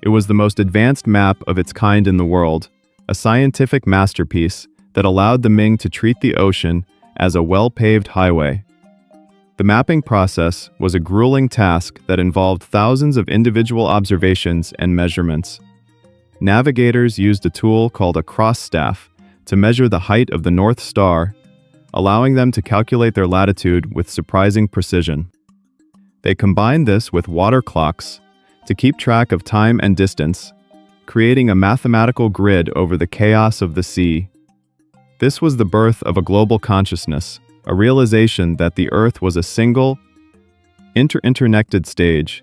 It was the most advanced map of its kind in the world, a scientific masterpiece that allowed the Ming to treat the ocean as a well-paved highway. The mapping process was a grueling task that involved thousands of individual observations and measurements. Navigators used a tool called a cross staff to measure the height of the North Star, allowing them to calculate their latitude with surprising precision. They combined this with water clocks to keep track of time and distance, creating a mathematical grid over the chaos of the sea. This was the birth of a global consciousness, a realization that the Earth was a single, interconnected stage.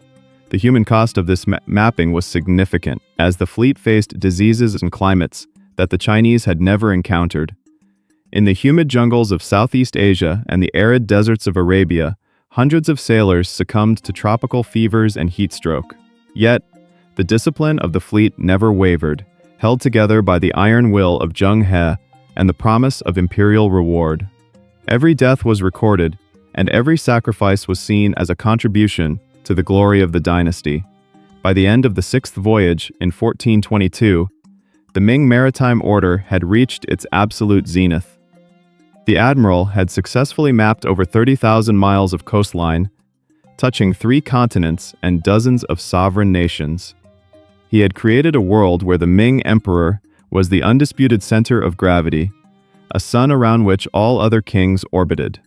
The human cost of this mapping was significant, as the fleet faced diseases and climates that the Chinese had never encountered. In the humid jungles of Southeast Asia and the arid deserts of Arabia, hundreds of sailors succumbed to tropical fevers and heat stroke. Yet, the discipline of the fleet never wavered, held together by the iron will of Zheng He and the promise of imperial reward. Every death was recorded, and every sacrifice was seen as a contribution to the glory of the dynasty. By the end of the sixth voyage, in 1422, the Ming Maritime Order had reached its absolute zenith. The admiral had successfully mapped over 30,000 miles of coastline, touching 3 continents and dozens of sovereign nations. He had created a world where the Ming emperor was the undisputed center of gravity, a sun around which all other kings orbited.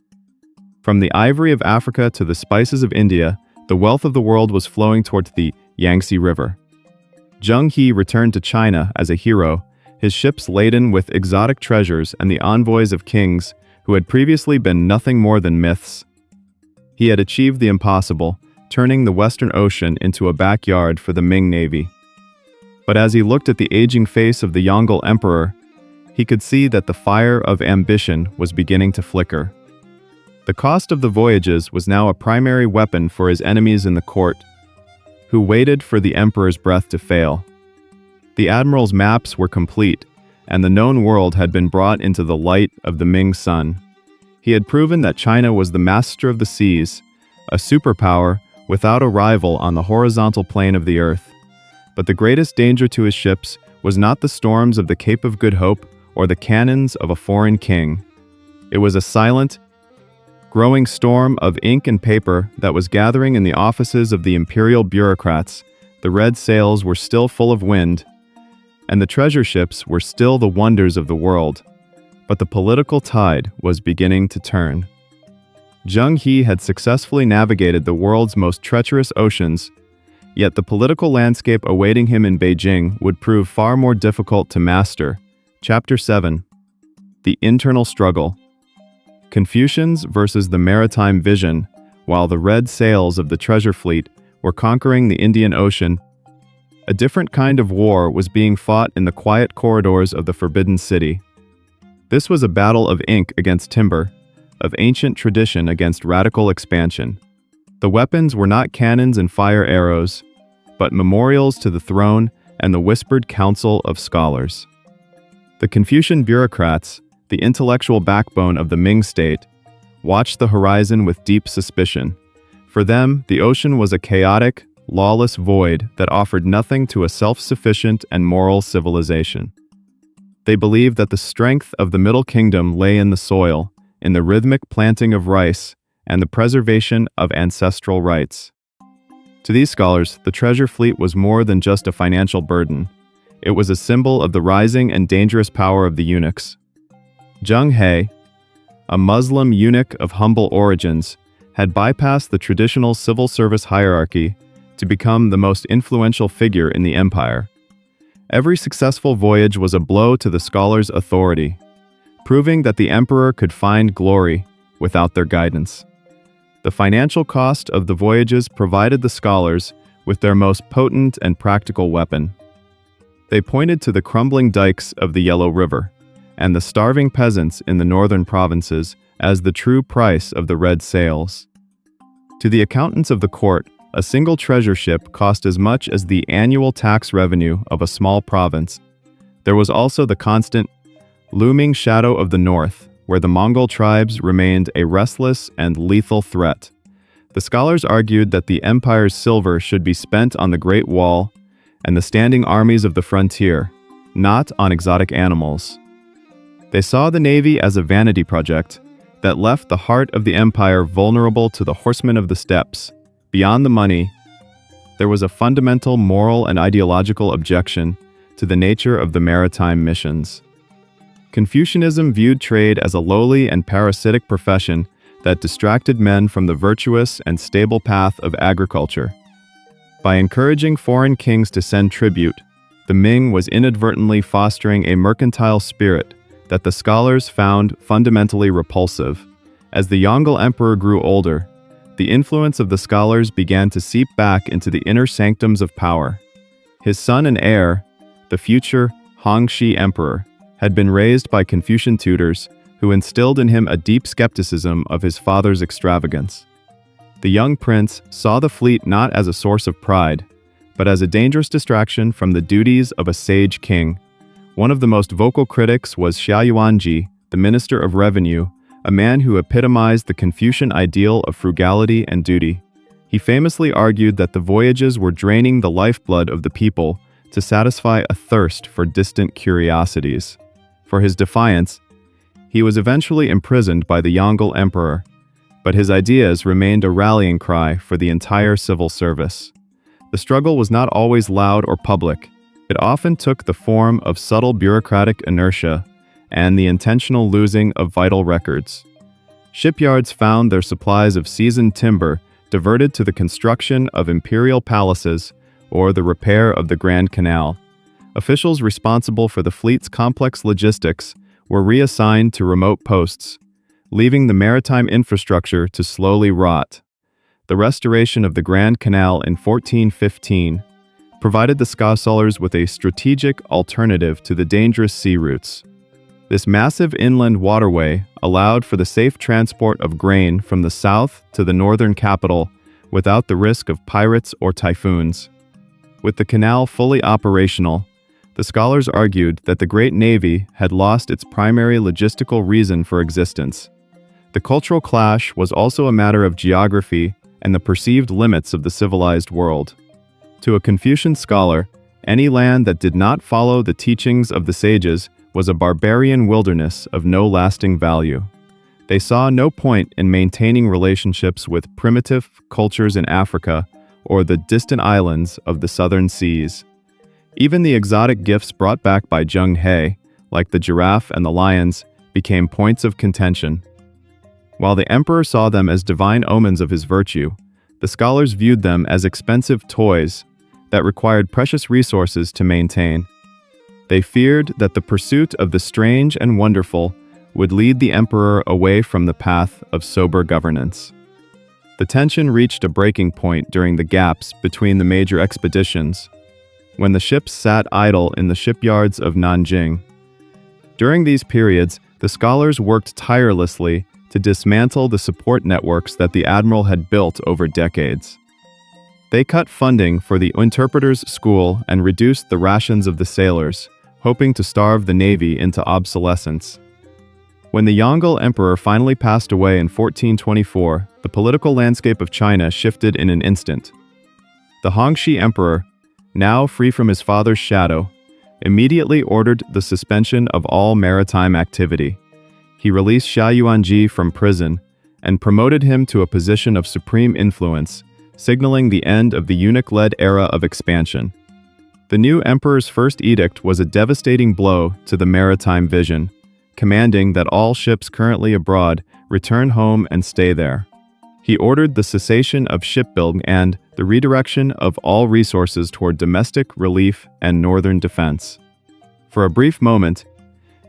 From the ivory of Africa to the spices of India, the wealth of the world was flowing towards the Yangtze River. Zheng He returned to China as a hero, his ships laden with exotic treasures and the envoys of kings who had previously been nothing more than myths. He had achieved the impossible, turning the Western Ocean into a backyard for the Ming Navy. But as he looked at the aging face of the Yongle emperor, he could see that the fire of ambition was beginning to flicker. The cost of the voyages was now a primary weapon for his enemies in the court, who waited for the emperor's breath to fail. The admiral's maps were complete, and the known world had been brought into the light of the Ming sun. He had proven that China was the master of the seas, a superpower without a rival on the horizontal plane of the earth. But the greatest danger to his ships was not the storms of the Cape of Good Hope or the cannons of a foreign king. It was a silent, growing storm of ink and paper that was gathering in the offices of the imperial bureaucrats. The red sails were still full of wind, and the treasure ships were still the wonders of the world. But the political tide was beginning to turn. Zheng He had successfully navigated the world's most treacherous oceans, yet the political landscape awaiting him in Beijing would prove far more difficult to master. Chapter 7. The Internal Struggle. Confucians versus the maritime vision. While the red sails of the treasure fleet were conquering the Indian Ocean, a different kind of war was being fought in the quiet corridors of the Forbidden City. This was a battle of ink against timber, of ancient tradition against radical expansion. The weapons were not cannons and fire arrows, but memorials to the throne and the whispered council of scholars. The Confucian bureaucrats, the intellectual backbone of the Ming state, watched the horizon with deep suspicion. For them, the ocean was a chaotic, lawless void that offered nothing to a self-sufficient and moral civilization. They believed that the strength of the Middle Kingdom lay in the soil, in the rhythmic planting of rice, and the preservation of ancestral rights. To these scholars, the treasure fleet was more than just a financial burden. It was a symbol of the rising and dangerous power of the eunuchs. Zheng He, a Muslim eunuch of humble origins, had bypassed the traditional civil service hierarchy to become the most influential figure in the empire. Every successful voyage was a blow to the scholars' authority, proving that the emperor could find glory without their guidance. The financial cost of the voyages provided the scholars with their most potent and practical weapon. They pointed to the crumbling dikes of the Yellow River and the starving peasants in the northern provinces as the true price of the red sails. To the accountants of the court, a single treasure ship cost as much as the annual tax revenue of a small province. There was also the constant, looming shadow of the north, where the Mongol tribes remained a restless and lethal threat. The scholars argued that the empire's silver should be spent on the Great Wall and the standing armies of the frontier, not on exotic animals. They saw the navy as a vanity project that left the heart of the empire vulnerable to the horsemen of the steppes. Beyond the money, there was a fundamental moral and ideological objection to the nature of the maritime missions. Confucianism viewed trade as a lowly and parasitic profession that distracted men from the virtuous and stable path of agriculture. By encouraging foreign kings to send tribute, the Ming was inadvertently fostering a mercantile spirit that the scholars found fundamentally repulsive. As the Yongle emperor grew older, the influence of the scholars began to seep back into the inner sanctums of power. His son and heir, the future Hongxi emperor, had been raised by Confucian tutors who instilled in him a deep skepticism of his father's extravagance. The young prince saw the fleet not as a source of pride, but as a dangerous distraction from the duties of a sage king. One of the most vocal critics was Xia Yuanji, the minister of revenue, a man who epitomized the Confucian ideal of frugality and duty. He famously argued that the voyages were draining the lifeblood of the people to satisfy a thirst for distant curiosities. For his defiance, he was eventually imprisoned by the Yongle emperor, but his ideas remained a rallying cry for the entire civil service. The struggle was not always loud or public. It often took the form of subtle bureaucratic inertia and the intentional losing of vital records. Shipyards found their supplies of seasoned timber diverted to the construction of imperial palaces or the repair of the Grand Canal. Officials responsible for the fleet's complex logistics were reassigned to remote posts, leaving the maritime infrastructure to slowly rot. The restoration of the Grand Canal in 1415 provided the scholars with a strategic alternative to the dangerous sea routes. This massive inland waterway allowed for the safe transport of grain from the south to the northern capital without the risk of pirates or typhoons. With the canal fully operational, the scholars argued that the Great Navy had lost its primary logistical reason for existence. The cultural clash was also a matter of geography and the perceived limits of the civilized world. To a Confucian scholar, any land that did not follow the teachings of the sages was a barbarian wilderness of no lasting value. They saw no point in maintaining relationships with primitive cultures in Africa or the distant islands of the southern seas. Even the exotic gifts brought back by Zheng He, like the giraffe and the lions, became points of contention. While the emperor saw them as divine omens of his virtue, the scholars viewed them as expensive toys that required precious resources to maintain. They feared that the pursuit of the strange and wonderful would lead the emperor away from the path of sober governance. The tension reached a breaking point during the gaps between the major expeditions, when the ships sat idle in the shipyards of Nanjing. During these periods, the scholars worked tirelessly to dismantle the support networks that the admiral had built over decades. They cut funding for the interpreters' school and reduced the rations of the sailors, hoping to starve the navy into obsolescence. When the Yongle Emperor finally passed away in 1424, the political landscape of China shifted in an instant. The Hongxi Emperor, now free from his father's shadow, immediately ordered the suspension of all maritime activity. He released Xia Yuanji from prison and promoted him to a position of supreme influence, signaling the end of the eunuch-led era of expansion. The new emperor's first edict was a devastating blow to the maritime vision, commanding that all ships currently abroad return home and stay there. He ordered the cessation of shipbuilding and the redirection of all resources toward domestic relief and northern defense. For a brief moment,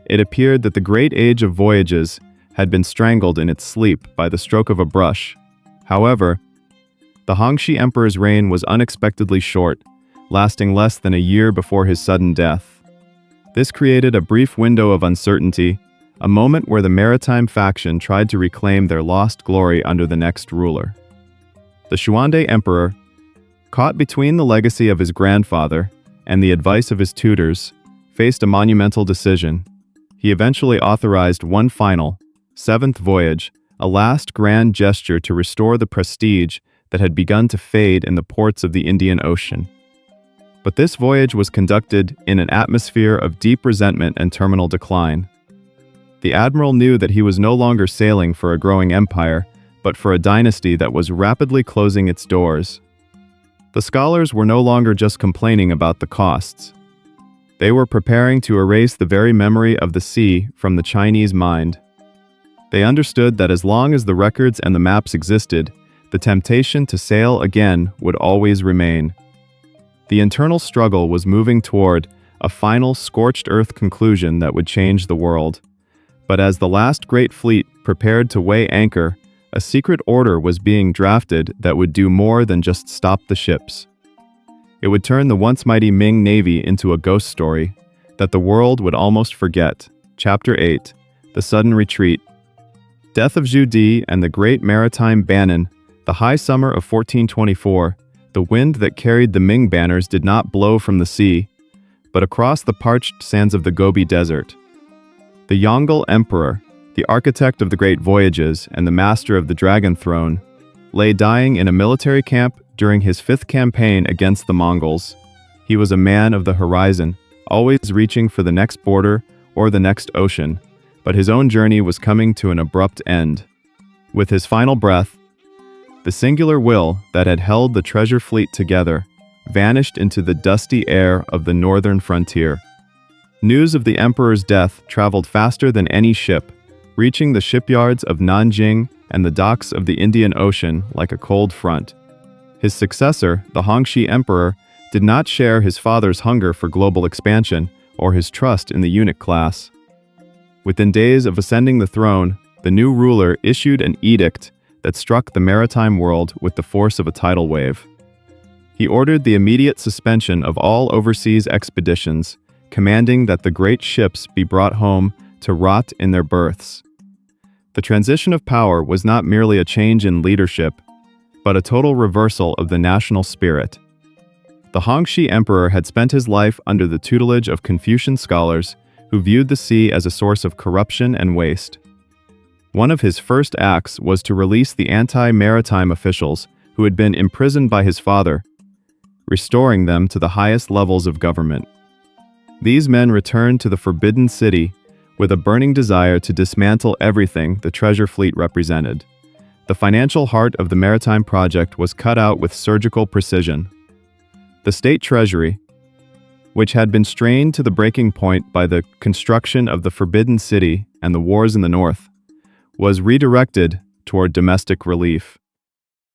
it appeared that the great age of voyages had been strangled in its sleep by the stroke of a brush. However, the Hongxi Emperor's reign was unexpectedly short, lasting less than a year before his sudden death. This created a brief window of uncertainty, a moment where the maritime faction tried to reclaim their lost glory under the next ruler. The Xuande Emperor, caught between the legacy of his grandfather and the advice of his tutors, faced a monumental decision. He eventually authorized one final, seventh voyage, a last grand gesture to restore the prestige that had begun to fade in the ports of the Indian Ocean. But this voyage was conducted in an atmosphere of deep resentment and terminal decline. The admiral knew that he was no longer sailing for a growing empire, but for a dynasty that was rapidly closing its doors. The scholars were no longer just complaining about the costs. They were preparing to erase the very memory of the sea from the Chinese mind. They understood that as long as the records and the maps existed, the temptation to sail again would always remain. The internal struggle was moving toward a final scorched earth conclusion that would change the world. But as the last great fleet prepared to weigh anchor, a secret order was being drafted that would do more than just stop the ships. It would turn the once mighty Ming Navy into a ghost story that the world would almost forget. Chapter 8. The Sudden Retreat. Death of Zhu Di and the Great Maritime Bannon. The high summer of 1424, the wind that carried the Ming banners did not blow from the sea, but across the parched sands of the Gobi Desert. The Yongle Emperor, the architect of the great voyages and the master of the Dragon Throne, lay dying in a military camp during his 5th campaign against the Mongols. He was a man of the horizon, always reaching for the next border or the next ocean, but his own journey was coming to an abrupt end. With his final breath, the singular will that had held the treasure fleet together vanished into the dusty air of the northern frontier. News of the emperor's death traveled faster than any ship, reaching the shipyards of Nanjing and the docks of the Indian Ocean like a cold front. His successor, the Hongxi Emperor, did not share his father's hunger for global expansion or his trust in the eunuch class. Within days of ascending the throne, the new ruler issued an edict that struck the maritime world with the force of a tidal wave. He ordered the immediate suspension of all overseas expeditions, commanding that the great ships be brought home to rot in their berths. The transition of power was not merely a change in leadership, but a total reversal of the national spirit. The Hongxi Emperor had spent his life under the tutelage of Confucian scholars who viewed the sea as a source of corruption and waste. One of his first acts was to release the anti-maritime officials who had been imprisoned by his father, restoring them to the highest levels of government. These men returned to the Forbidden City with a burning desire to dismantle everything the treasure fleet represented. The financial heart of the maritime project was cut out with surgical precision. The state treasury, which had been strained to the breaking point by the construction of the Forbidden City and the wars in the north, was redirected toward domestic relief.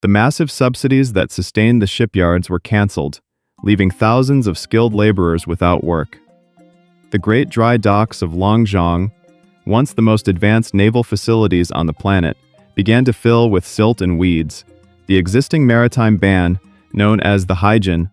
The massive subsidies that sustained the shipyards were canceled, leaving thousands of skilled laborers without work. The great dry docks of Longzhong, once the most advanced naval facilities on the planet, began to fill with silt and weeds. The existing maritime ban, known as the Haijin,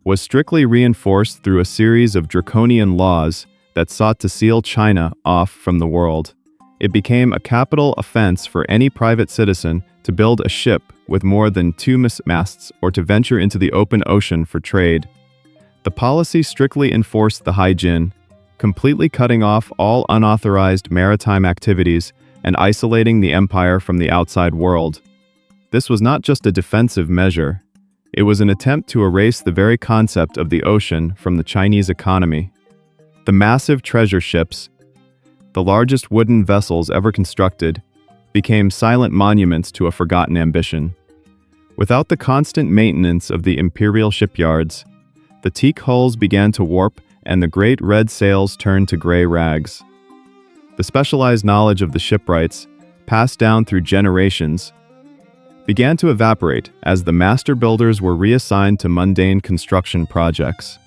was strictly reinforced through a series of draconian laws that sought to seal China off from the world. it became a capital offense for any private citizen to build a ship with more than 2 masts or to venture into the open ocean for trade. The policy strictly enforced the Haijin, completely cutting off all unauthorized maritime activities and isolating the empire from the outside world. This was not just a defensive measure. It was an attempt to erase the very concept of the ocean from the Chinese economy. The massive treasure ships, the largest wooden vessels ever constructed, became silent monuments to a forgotten ambition. Without the constant maintenance of the imperial shipyards, the teak hulls began to warp and the great red sails turned to gray rags. The specialized knowledge of the shipwrights, passed down through generations, began to evaporate as the master builders were reassigned to mundane construction projects.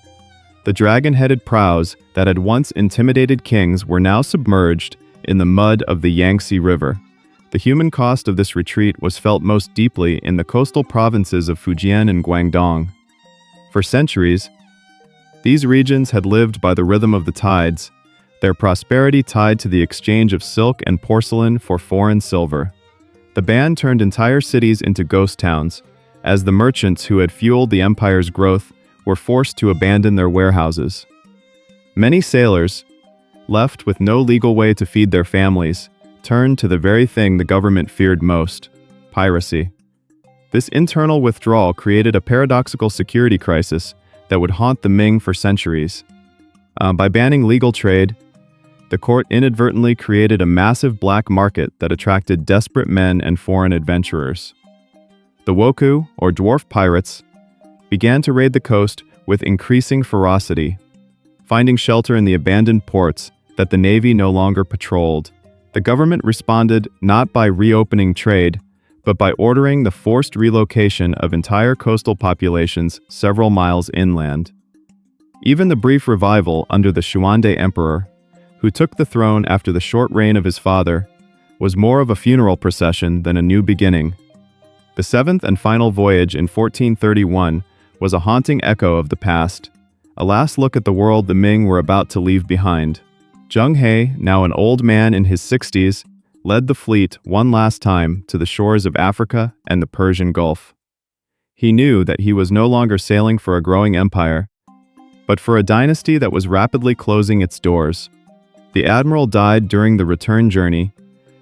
The dragon-headed prows that had once intimidated kings were now submerged in the mud of the Yangtze River. The human cost of this retreat was felt most deeply in the coastal provinces of Fujian and Guangdong. For centuries, these regions had lived by the rhythm of the tides, their prosperity tied to the exchange of silk and porcelain for foreign silver. The ban turned entire cities into ghost towns, as the merchants who had fueled the empire's growth were forced to abandon their warehouses. Many sailors, left with no legal way to feed their families, turned to the very thing the government feared most: piracy. This internal withdrawal created a paradoxical security crisis that would haunt the Ming for centuries. By banning legal trade, the court inadvertently created a massive black market that attracted desperate men and foreign adventurers. The woku, or dwarf pirates, began to raid the coast with increasing ferocity, finding shelter in the abandoned ports that the Navy no longer patrolled. The government responded not by reopening trade, but by ordering the forced relocation of entire coastal populations several miles inland. Even the brief revival under the Xuande emperor, who took the throne after the short reign of his father, was more of a funeral procession than a new beginning. The seventh and final voyage in 1431 was a haunting echo of the past, a last look at the world the Ming were about to leave behind. Zheng He, now an old man in his 60s, led the fleet one last time to the shores of Africa and the Persian Gulf. He knew that he was no longer sailing for a growing empire, but for a dynasty that was rapidly closing its doors. The admiral died during the return journey,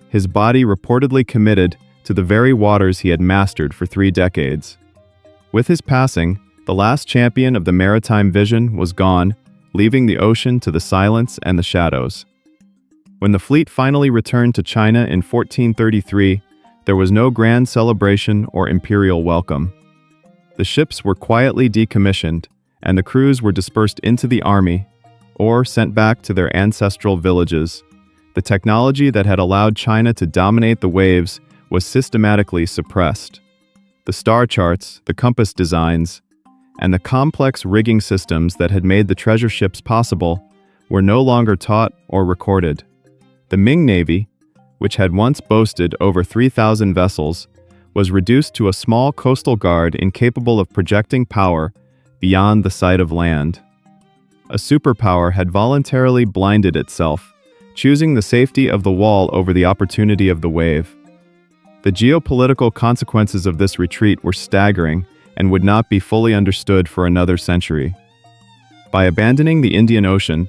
his body reportedly committed to the very waters he had mastered for 3 decades. With his passing, the last champion of the maritime vision was gone, leaving the ocean to the silence and the shadows. When the fleet finally returned to China in 1433, there was no grand celebration or imperial welcome. The ships were quietly decommissioned, and the crews were dispersed into the army, or sent back to their ancestral villages. The technology that had allowed China to dominate the waves was systematically suppressed. The star charts, the compass designs, and the complex rigging systems that had made the treasure ships possible were no longer taught or recorded. The Ming Navy, which had once boasted over 3,000 vessels, was reduced to a small coastal guard incapable of projecting power beyond the sight of land. A superpower had voluntarily blinded itself, choosing the safety of the wall over the opportunity of the wave. The geopolitical consequences of this retreat were staggering and would not be fully understood for another century. By abandoning the Indian Ocean,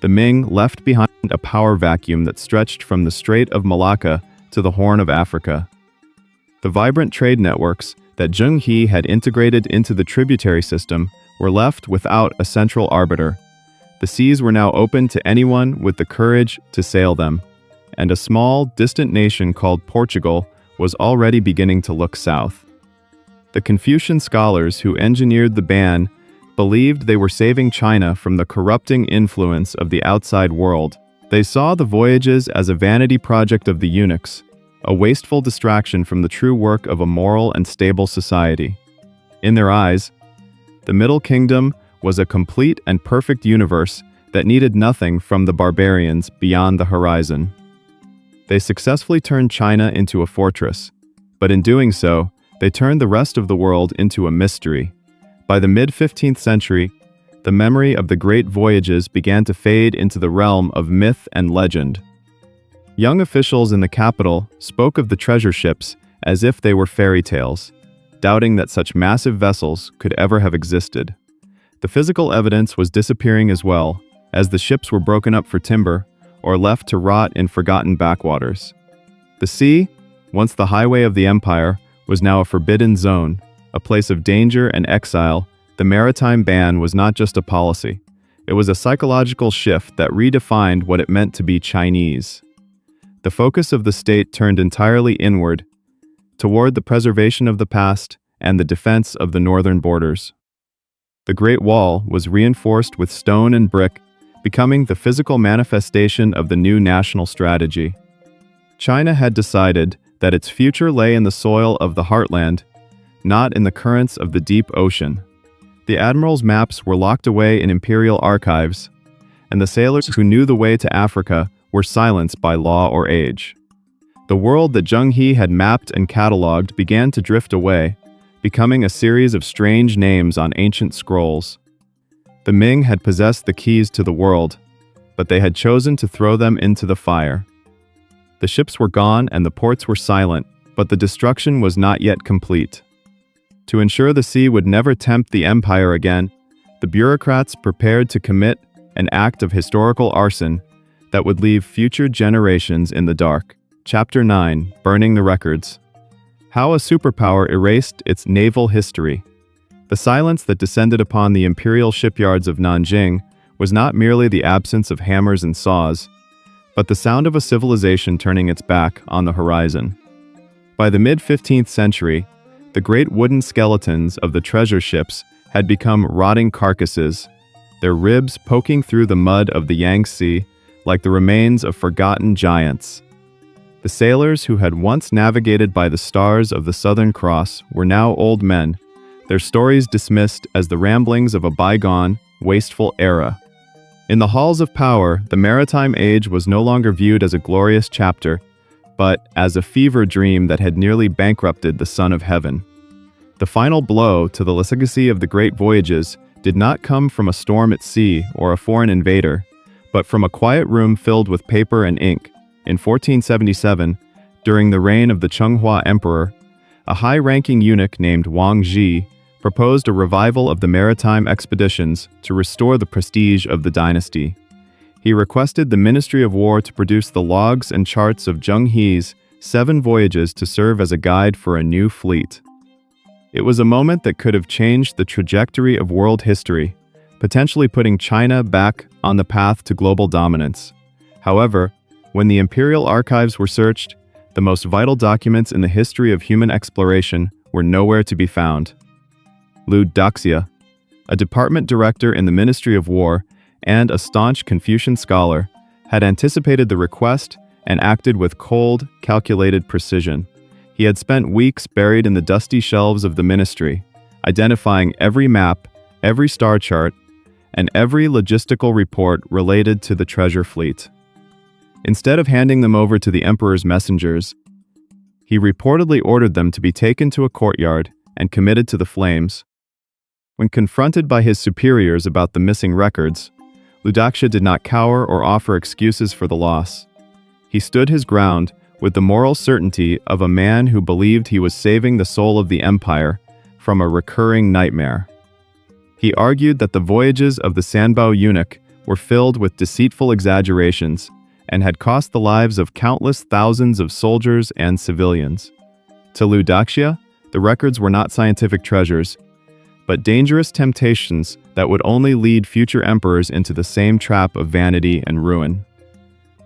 the Ming left behind a power vacuum that stretched from the Strait of Malacca to the Horn of Africa. The vibrant trade networks that Zheng He had integrated into the tributary system were left without a central arbiter. The seas were now open to anyone with the courage to sail them, and a small, distant nation called Portugal was already beginning to look south. The Confucian scholars who engineered the ban believed they were saving China from the corrupting influence of the outside world. They saw the voyages as a vanity project of the eunuchs, a wasteful distraction from the true work of a moral and stable society. In their eyes, the Middle Kingdom was a complete and perfect universe that needed nothing from the barbarians beyond the horizon. They successfully turned China into a fortress, but in doing so, they turned the rest of the world into a mystery. By the mid-15th century, the memory of the great voyages began to fade into the realm of myth and legend. Young officials in the capital spoke of the treasure ships as if they were fairy tales, doubting that such massive vessels could ever have existed. The physical evidence was disappearing as well, as the ships were broken up for timber or left to rot in forgotten backwaters. The sea, once the highway of the empire, was now a forbidden zone, a place of danger and exile. The maritime ban was not just a policy. It was a psychological shift that redefined what it meant to be Chinese. The focus of the state turned entirely inward, toward the preservation of the past and the defense of the northern borders. The Great Wall was reinforced with stone and brick, becoming the physical manifestation of the new national strategy. China had decided that its future lay in the soil of the heartland, not in the currents of the deep ocean. The admiral's maps were locked away in imperial archives, and the sailors who knew the way to Africa were silenced by law or age. The world that Zheng He had mapped and catalogued began to drift away, becoming a series of strange names on ancient scrolls. The Ming had possessed the keys to the world, but they had chosen to throw them into the fire. The ships were gone and the ports were silent, but the destruction was not yet complete. To ensure the sea would never tempt the empire again, the bureaucrats prepared to commit an act of historical arson that would leave future generations in the dark. Chapter 9: Burning the Records. How a superpower erased its naval history. The silence that descended upon the imperial shipyards of Nanjing was not merely the absence of hammers and saws, but the sound of a civilization turning its back on the horizon. By the mid-15th century, the great wooden skeletons of the treasure ships had become rotting carcasses, their ribs poking through the mud of the Yangtze like the remains of forgotten giants. The sailors who had once navigated by the stars of the Southern Cross were now old men, their stories dismissed as the ramblings of a bygone, wasteful era. In the halls of power, the maritime age was no longer viewed as a glorious chapter, but as a fever dream that had nearly bankrupted the Son of Heaven. The final blow to the legacy of the great voyages did not come from a storm at sea or a foreign invader, but from a quiet room filled with paper and ink. In 1477, during the reign of the Chenghua Emperor, a high-ranking eunuch named Wang Zhi proposed a revival of the maritime expeditions to restore the prestige of the dynasty. He requested the Ministry of War to produce the logs and charts of Zheng He's 7 voyages to serve as a guide for a new fleet. It was a moment that could have changed the trajectory of world history, potentially putting China back on the path to global dominance. However, when the imperial archives were searched, the most vital documents in the history of human exploration were nowhere to be found. Lu Daxia, a department director in the Ministry of War and a staunch Confucian scholar, had anticipated the request and acted with cold, calculated precision. He had spent weeks buried in the dusty shelves of the ministry, identifying every map, every star chart, and every logistical report related to the treasure fleet. Instead of handing them over to the emperor's messengers, he reportedly ordered them to be taken to a courtyard and committed to the flames. When confronted by his superiors about the missing records, Ludaksha did not cower or offer excuses for the loss. He stood his ground with the moral certainty of a man who believed he was saving the soul of the empire from a recurring nightmare. He argued that the voyages of the Sanbao eunuch were filled with deceitful exaggerations and had cost the lives of countless thousands of soldiers and civilians. To Ludaksha, the records were not scientific treasures, but dangerous temptations that would only lead future emperors into the same trap of vanity and ruin.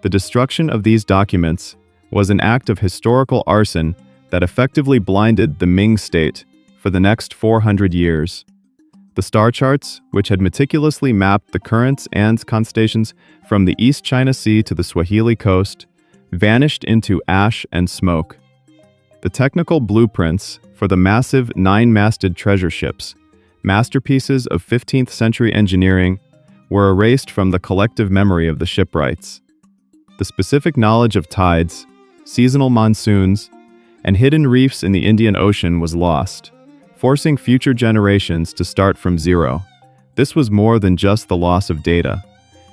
The destruction of these documents was an act of historical arson that effectively blinded the Ming state for the next 400 years. The star charts, which had meticulously mapped the currents and constellations from the East China Sea to the Swahili coast, vanished into ash and smoke. The technical blueprints for the massive 9-masted treasure ships, masterpieces of 15th century engineering, were erased from the collective memory of the shipwrights. The specific knowledge of tides, seasonal monsoons, and hidden reefs in the Indian Ocean was lost, forcing future generations to start from zero. This was more than just the loss of data.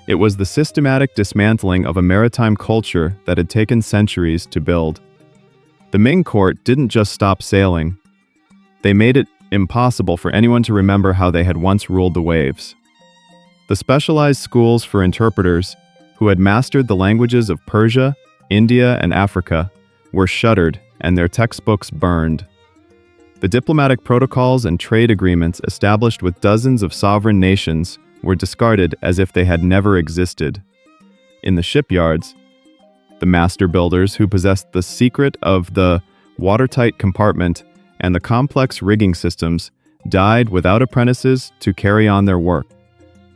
It was the systematic dismantling of a maritime culture that had taken centuries to build. The Ming court didn't just stop sailing. They made it impossible for anyone to remember how they had once ruled the waves. The specialized schools for interpreters, who had mastered the languages of Persia, India, and Africa, were shuttered and their textbooks burned. The diplomatic protocols and trade agreements established with dozens of sovereign nations were discarded as if they had never existed. In the shipyards, the master builders who possessed the secret of the watertight compartment and the complex rigging systems died without apprentices to carry on their work.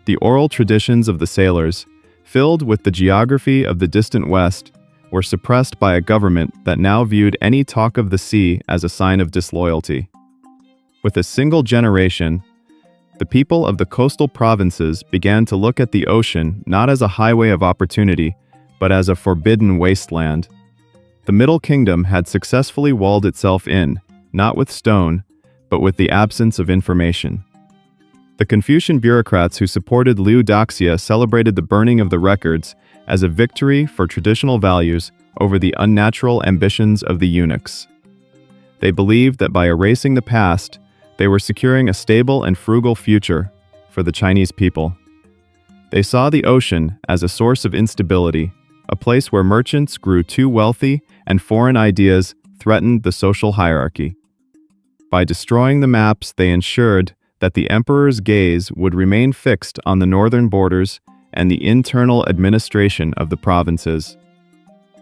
The oral traditions of the sailors, filled with the geography of the distant West, were suppressed by a government that now viewed any talk of the sea as a sign of disloyalty. With a single generation, the people of the coastal provinces began to look at the ocean not as a highway of opportunity, but as a forbidden wasteland. The Middle Kingdom had successfully walled itself in, not with stone, but with the absence of information. The Confucian bureaucrats who supported Liu Daxia celebrated the burning of the records as a victory for traditional values over the unnatural ambitions of the eunuchs. They believed that by erasing the past, they were securing a stable and frugal future for the Chinese people. They saw the ocean as a source of instability, a place where merchants grew too wealthy and foreign ideas threatened the social hierarchy. By destroying the maps, they ensured that the emperor's gaze would remain fixed on the northern borders and the internal administration of the provinces.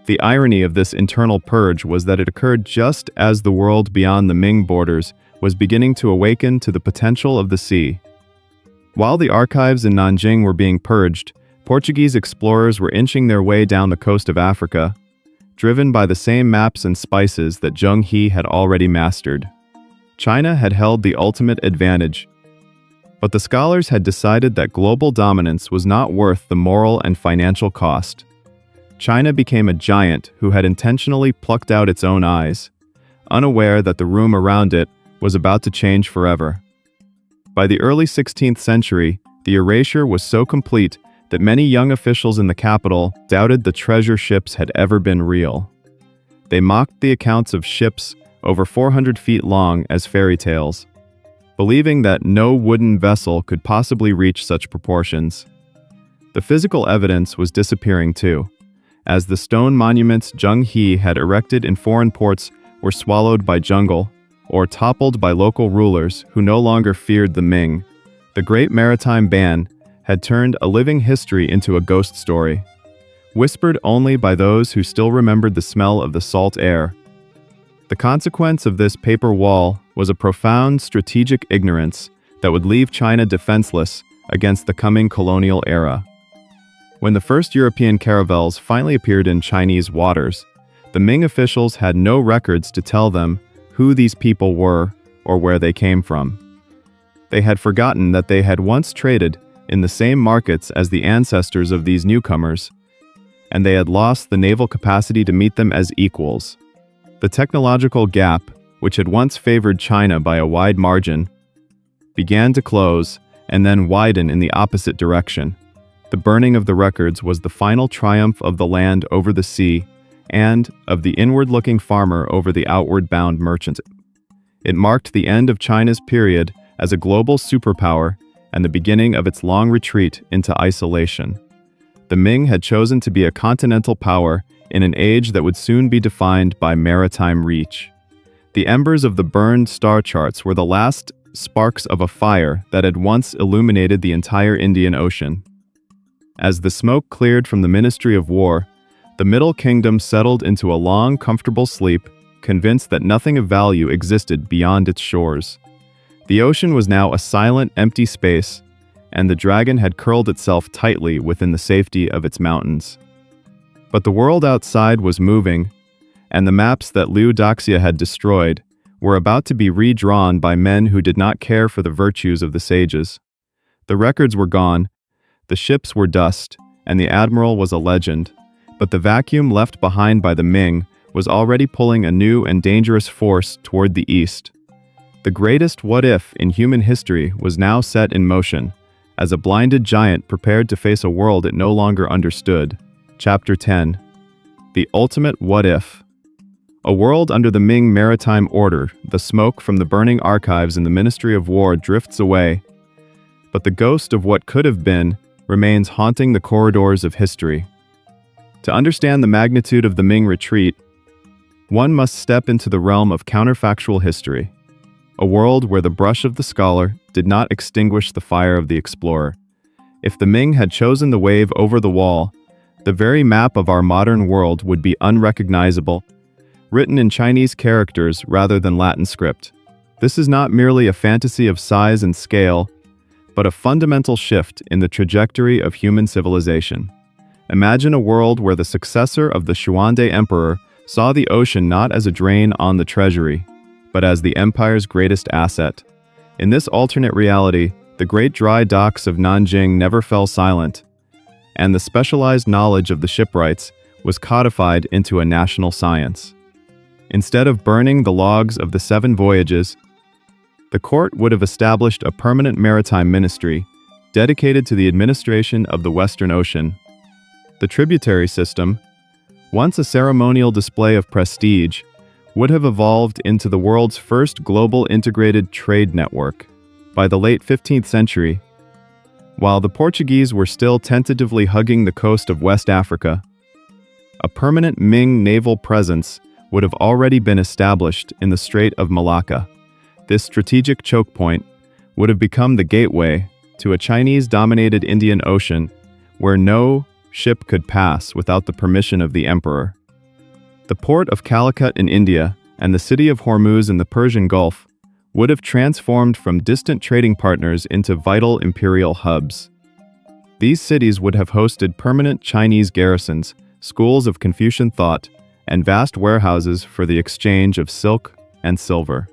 The irony of this internal purge was that it occurred just as the world beyond the Ming borders was beginning to awaken to the potential of the sea. While the archives in Nanjing were being purged, Portuguese explorers were inching their way down the coast of Africa, driven by the same maps and spices that Zheng He had already mastered. China had held the ultimate advantage, but the scholars had decided that global dominance was not worth the moral and financial cost. China became a giant who had intentionally plucked out its own eyes, unaware that the room around it was about to change forever. By the early 16th century, the erasure was so complete that many young officials in the capital doubted the treasure ships had ever been real. They mocked the accounts of ships over 400 feet long as fairy tales, believing that no wooden vessel could possibly reach such proportions. The physical evidence was disappearing too, as the stone monuments Zheng He had erected in foreign ports were swallowed by jungle, or toppled by local rulers who no longer feared the Ming. The great maritime ban had turned a living history into a ghost story, whispered only by those who still remembered the smell of the salt air. The consequence of this paper wall was a profound strategic ignorance that would leave China defenseless against the coming colonial era. When the first European caravels finally appeared in Chinese waters, the Ming officials had no records to tell them who these people were or where they came from. They had forgotten that they had once traded in the same markets as the ancestors of these newcomers, and they had lost the naval capacity to meet them as equals. The technological gap, which had once favored China by a wide margin, began to close and then widen in the opposite direction. The burning of the records was the final triumph of the land over the sea and of the inward-looking farmer over the outward-bound merchant. It marked the end of China's period as a global superpower and the beginning of its long retreat into isolation. The Ming had chosen to be a continental power in an age that would soon be defined by maritime reach. The embers of the burned star charts were the last sparks of a fire that had once illuminated the entire Indian Ocean. As the smoke cleared from the Ministry of War, the Middle Kingdom settled into a long, comfortable sleep, convinced that nothing of value existed beyond its shores. The ocean was now a silent, empty space, and the dragon had curled itself tightly within the safety of its mountains. But the world outside was moving, and the maps that Liu Daxia had destroyed were about to be redrawn by men who did not care for the virtues of the sages. The records were gone, the ships were dust, and the admiral was a legend. But the vacuum left behind by the Ming was already pulling a new and dangerous force toward the east. The greatest what-if in human history was now set in motion, as a blinded giant prepared to face a world it no longer understood. Chapter 10. The Ultimate What If. A world under the Ming Maritime Order, the smoke from the burning archives in the Ministry of War drifts away, but the ghost of what could have been remains haunting the corridors of history. To understand the magnitude of the Ming retreat, one must step into the realm of counterfactual history, a world where the brush of the scholar did not extinguish the fire of the explorer. If the Ming had chosen the wave over the wall, the very map of our modern world would be unrecognizable, written in Chinese characters rather than Latin script. This is not merely a fantasy of size and scale, but a fundamental shift in the trajectory of human civilization. Imagine a world where the successor of the Xuande emperor saw the ocean not as a drain on the treasury, but as the empire's greatest asset. In this alternate reality, the great dry docks of Nanjing never fell silent, and the specialized knowledge of the shipwrights was codified into a national science. Instead of burning the logs of the 7 voyages, the court would have established a permanent maritime ministry dedicated to the administration of the Western Ocean. The tributary system, once a ceremonial display of prestige, would have evolved into the world's first global integrated trade network. By the late 15th century, while the Portuguese were still tentatively hugging the coast of West Africa, a permanent Ming naval presence would have already been established in the Strait of Malacca. This strategic choke point would have become the gateway to a Chinese-dominated Indian Ocean where no ship could pass without the permission of the emperor. The port of Calicut in India and the city of Hormuz in the Persian Gulf would have transformed from distant trading partners into vital imperial hubs. These cities would have hosted permanent Chinese garrisons, schools of Confucian thought, and vast warehouses for the exchange of silk and silver.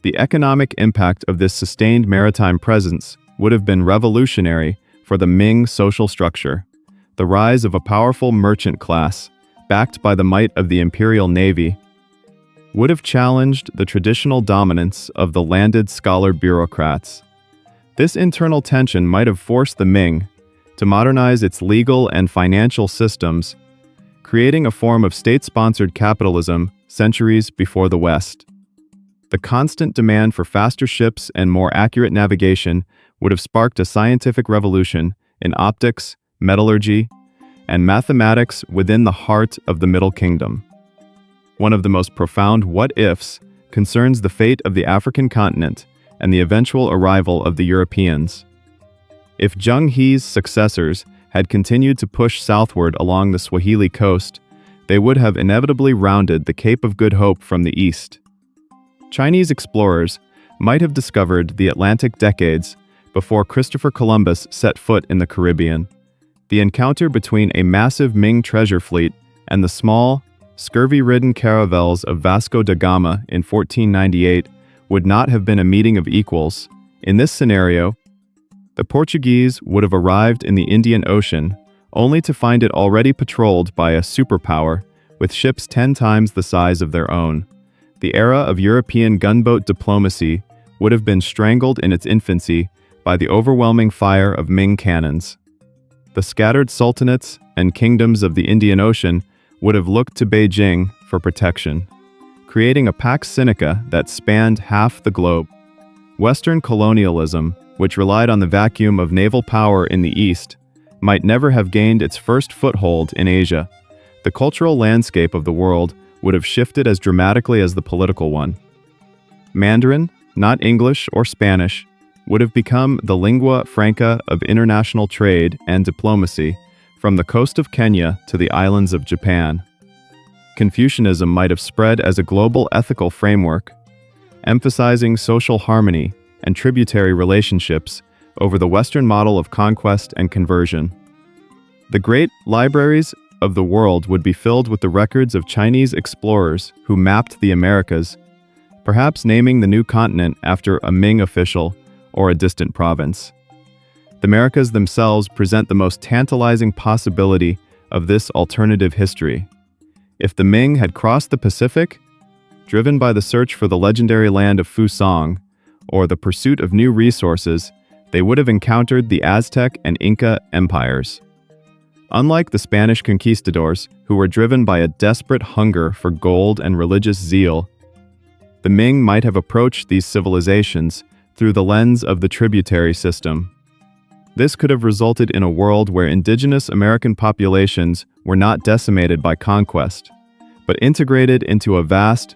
The economic impact of this sustained maritime presence would have been revolutionary for the Ming social structure. The rise of a powerful merchant class, backed by the might of the imperial navy, would have challenged the traditional dominance of the landed scholar bureaucrats. This internal tension might have forced the Ming to modernize its legal and financial systems, creating a form of state-sponsored capitalism centuries before the West. The constant demand for faster ships and more accurate navigation would have sparked a scientific revolution in optics, metallurgy, and mathematics within the heart of the Middle Kingdom. One of the most profound what-ifs concerns the fate of the African continent and the eventual arrival of the Europeans. If Zheng He's successors had continued to push southward along the Swahili coast, they would have inevitably rounded the Cape of Good Hope from the east. Chinese explorers might have discovered the Atlantic decades before Christopher Columbus set foot in the Caribbean. The encounter between a massive Ming treasure fleet and the small, scurvy-ridden caravels of Vasco da Gama in 1498 would not have been a meeting of equals. In this scenario, the Portuguese would have arrived in the Indian Ocean only to find it already patrolled by a superpower with ships 10 times the size of their own. The era of European gunboat diplomacy would have been strangled in its infancy by the overwhelming fire of Ming cannons. The scattered sultanates and kingdoms of the Indian Ocean would have looked to Beijing for protection, creating a Pax Sinica that spanned half the globe. Western colonialism, which relied on the vacuum of naval power in the East, might never have gained its first foothold in Asia. The cultural landscape of the world would have shifted as dramatically as the political one. Mandarin, not English or Spanish, would have become the lingua franca of international trade and diplomacy from the coast of Kenya to the islands of Japan. Confucianism might have spread as a global ethical framework, emphasizing social harmony and tributary relationships over the Western model of conquest and conversion. The great libraries of the world would be filled with the records of Chinese explorers who mapped the Americas, perhaps naming the new continent after a Ming official or a distant province. The Americas themselves present the most tantalizing possibility of this alternative history. If the Ming had crossed the Pacific, driven by the search for the legendary land of Fusang, or the pursuit of new resources, they would have encountered the Aztec and Inca empires. Unlike the Spanish conquistadors, who were driven by a desperate hunger for gold and religious zeal, the Ming might have approached these civilizations through the lens of the tributary system. This could have resulted in a world where indigenous American populations were not decimated by conquest, but integrated into a vast,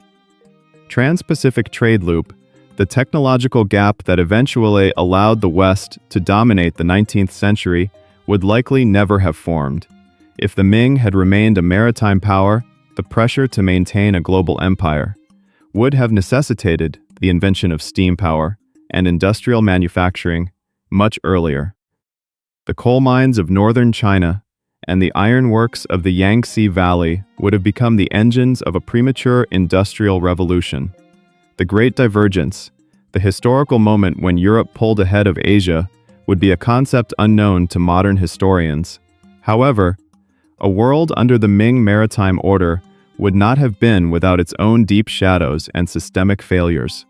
trans-Pacific trade loop. The technological gap that eventually allowed the West to dominate the 19th century would likely never have formed. If the Ming had remained a maritime power, the pressure to maintain a global empire would have necessitated the invention of steam power and industrial manufacturing much earlier. The coal mines of northern China and the ironworks of the Yangtze Valley would have become the engines of a premature industrial revolution. The Great Divergence, the historical moment when Europe pulled ahead of Asia, would be a concept unknown to modern historians. However, a world under the Ming maritime order would not have been without its own deep shadows and systemic failures.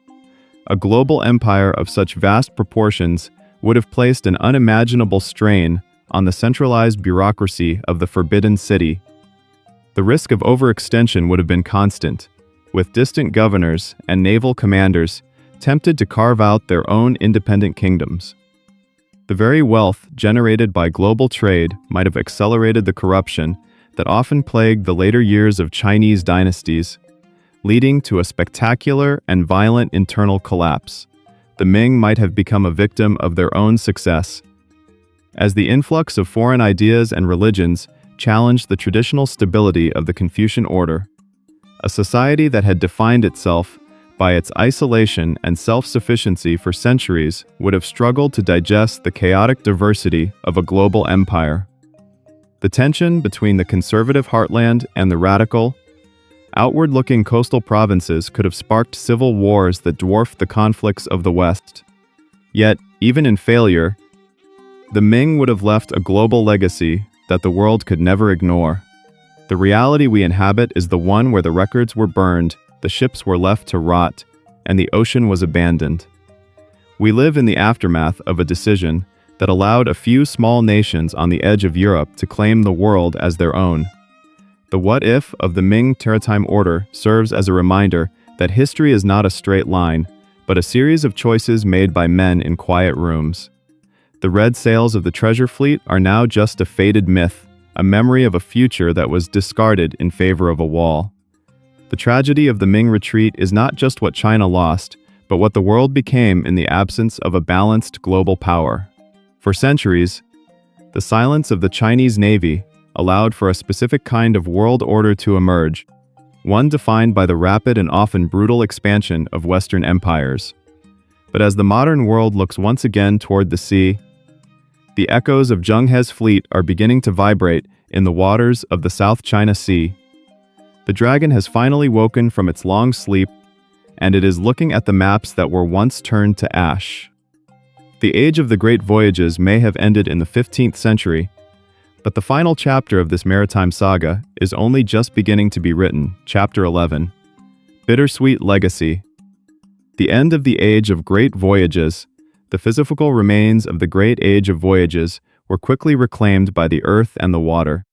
A global empire of such vast proportions would have placed an unimaginable strain on the centralized bureaucracy of the Forbidden City. The risk of overextension would have been constant, with distant governors and naval commanders tempted to carve out their own independent kingdoms. The very wealth generated by global trade might have accelerated the corruption that often plagued the later years of Chinese dynasties, leading to a spectacular and violent internal collapse. The Ming might have become a victim of their own success, as the influx of foreign ideas and religions challenged the traditional stability of the Confucian order. A society that had defined itself by its isolation and self-sufficiency for centuries would have struggled to digest the chaotic diversity of a global empire. The tension between the conservative heartland and the radical, outward-looking coastal provinces could have sparked civil wars that dwarfed the conflicts of the West. Yet, even in failure, the Ming would have left a global legacy that the world could never ignore. The reality we inhabit is the one where the records were burned, the ships were left to rot, and the ocean was abandoned. We live in the aftermath of a decision that allowed a few small nations on the edge of Europe to claim the world as their own. The what-if of the Ming maritime order serves as a reminder that history is not a straight line, but a series of choices made by men in quiet rooms. The red sails of the treasure fleet are now just a faded myth, a memory of a future that was discarded in favor of a wall. The tragedy of the Ming retreat is not just what China lost, but what the world became in the absence of a balanced global power. For centuries, the silence of the Chinese Navy allowed for a specific kind of world order to emerge, one defined by the rapid and often brutal expansion of Western empires. But as the modern world looks once again toward the sea, the echoes of Zheng He's fleet are beginning to vibrate in the waters of the South China Sea. The dragon has finally woken from its long sleep, and it is looking at the maps that were once turned to ash. The age of the great voyages may have ended in the 15th century, but the final chapter of this maritime saga is only just beginning to be written. Chapter 11. Bittersweet Legacy. The end of the age of great voyages. The physical remains of the great age of voyages were quickly reclaimed by the earth and the water.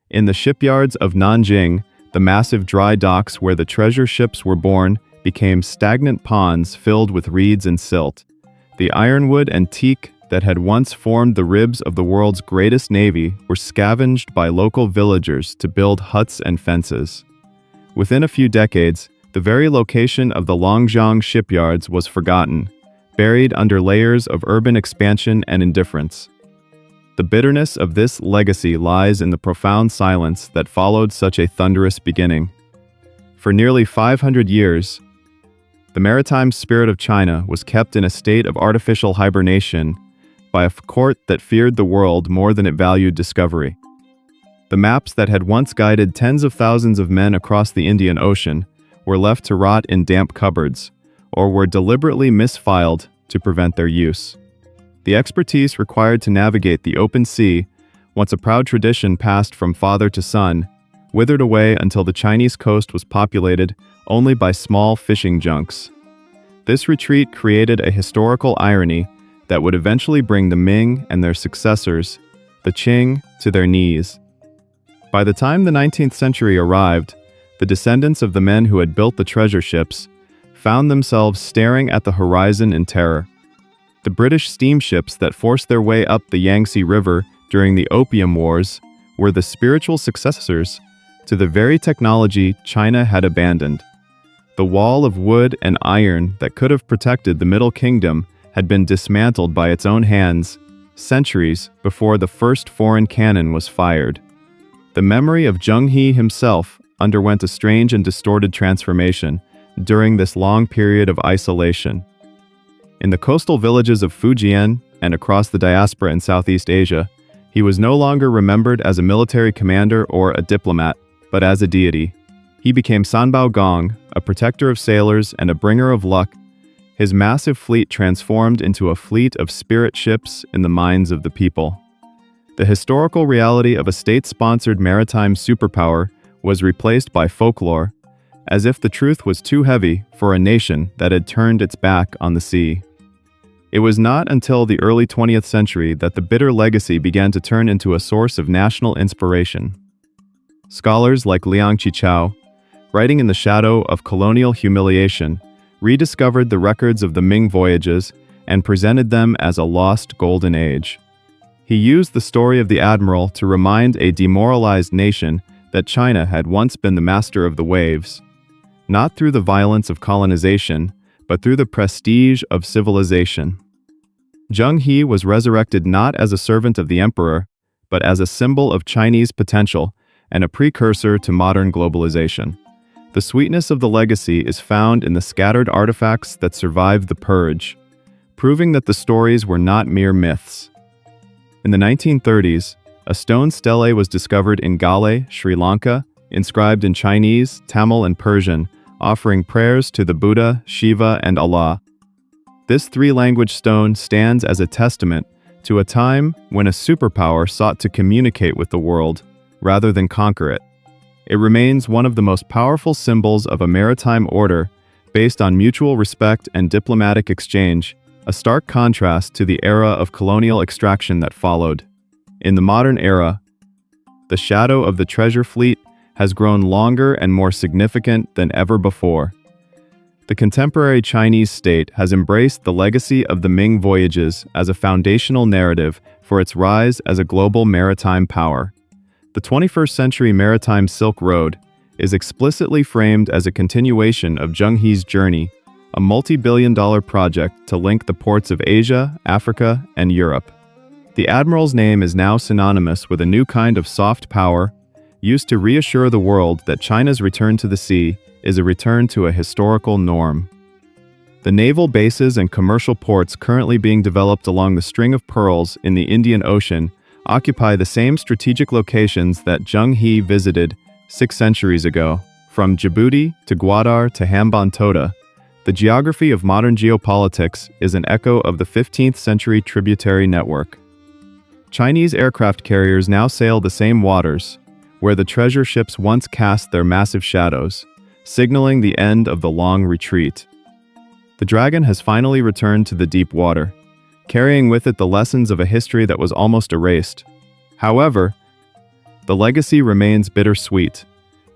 In the shipyards of Nanjing, the massive dry docks where the treasure ships were born became stagnant ponds filled with reeds and silt. The ironwood and teak that had once formed the ribs of the world's greatest navy were scavenged by local villagers to build huts and fences. Within a few decades, the very location of the Longjiang shipyards was forgotten, buried under layers of urban expansion and indifference. The bitterness of this legacy lies in the profound silence that followed such a thunderous beginning. For nearly 500 years, the maritime spirit of China was kept in a state of artificial hibernation by a court that feared the world more than it valued discovery. The maps that had once guided tens of thousands of men across the Indian Ocean were left to rot in damp cupboards, or were deliberately misfiled to prevent their use. The expertise required to navigate the open sea, once a proud tradition passed from father to son, withered away until the Chinese coast was populated only by small fishing junks. This retreat created a historical irony that would eventually bring the Ming and their successors, the Qing, to their knees. By the time the 19th century arrived, the descendants of the men who had built the treasure ships found themselves staring at the horizon in terror. The British steamships that forced their way up the Yangtze River during the Opium Wars were the spiritual successors to the very technology China had abandoned. The wall of wood and iron that could have protected the Middle Kingdom had been dismantled by its own hands centuries before the first foreign cannon was fired. The memory of Zheng He himself underwent a strange and distorted transformation during this long period of isolation. In the coastal villages of Fujian and across the diaspora in Southeast Asia, he was no longer remembered as a military commander or a diplomat, but as a deity. He became Sanbao Gong, a protector of sailors and a bringer of luck. His massive fleet transformed into a fleet of spirit ships in the minds of the people. The historical reality of a state-sponsored maritime superpower was replaced by folklore, as if the truth was too heavy for a nation that had turned its back on the sea. It was not until the early 20th century that the bitter legacy began to turn into a source of national inspiration. Scholars like Liang Qichao, writing in the shadow of colonial humiliation, rediscovered the records of the Ming voyages and presented them as a lost golden age. He used the story of the admiral to remind a demoralized nation that China had once been the master of the waves, not through the violence of colonization, but through the prestige of civilization. Zheng He was resurrected not as a servant of the emperor, but as a symbol of Chinese potential and a precursor to modern globalization. The sweetness of the legacy is found in the scattered artifacts that survived the purge, proving that the stories were not mere myths. In the 1930s, a stone stele was discovered in Gale, Sri Lanka, inscribed in Chinese, Tamil, and Persian, offering prayers to the Buddha, Shiva, and Allah. This three-language stone stands as a testament to a time when a superpower sought to communicate with the world rather than conquer it. It remains one of the most powerful symbols of a maritime order based on mutual respect and diplomatic exchange, a stark contrast to the era of colonial extraction that followed. In the modern era, the shadow of the treasure fleet has grown longer and more significant than ever before. The contemporary Chinese state has embraced the legacy of the Ming voyages as a foundational narrative for its rise as a global maritime power. The 21st century maritime Silk Road is explicitly framed as a continuation of Zheng He's journey, a multi-billion-dollar project to link the ports of Asia, Africa, and Europe. The admiral's name is now synonymous with a new kind of soft power, used to reassure the world that China's return to the sea is a return to a historical norm. The naval bases and commercial ports currently being developed along the String of Pearls in the Indian Ocean occupy the same strategic locations that Zheng He visited 6 centuries ago. From Djibouti to Gwadar to Hambantota, the geography of modern geopolitics is an echo of the 15th century tributary network. Chinese aircraft carriers now sail the same waters, where the treasure ships once cast their massive shadows, signaling the end of the long retreat. The Dragon has finally returned to the deep water, carrying with it the lessons of a history that was almost erased. However, the legacy remains bittersweet,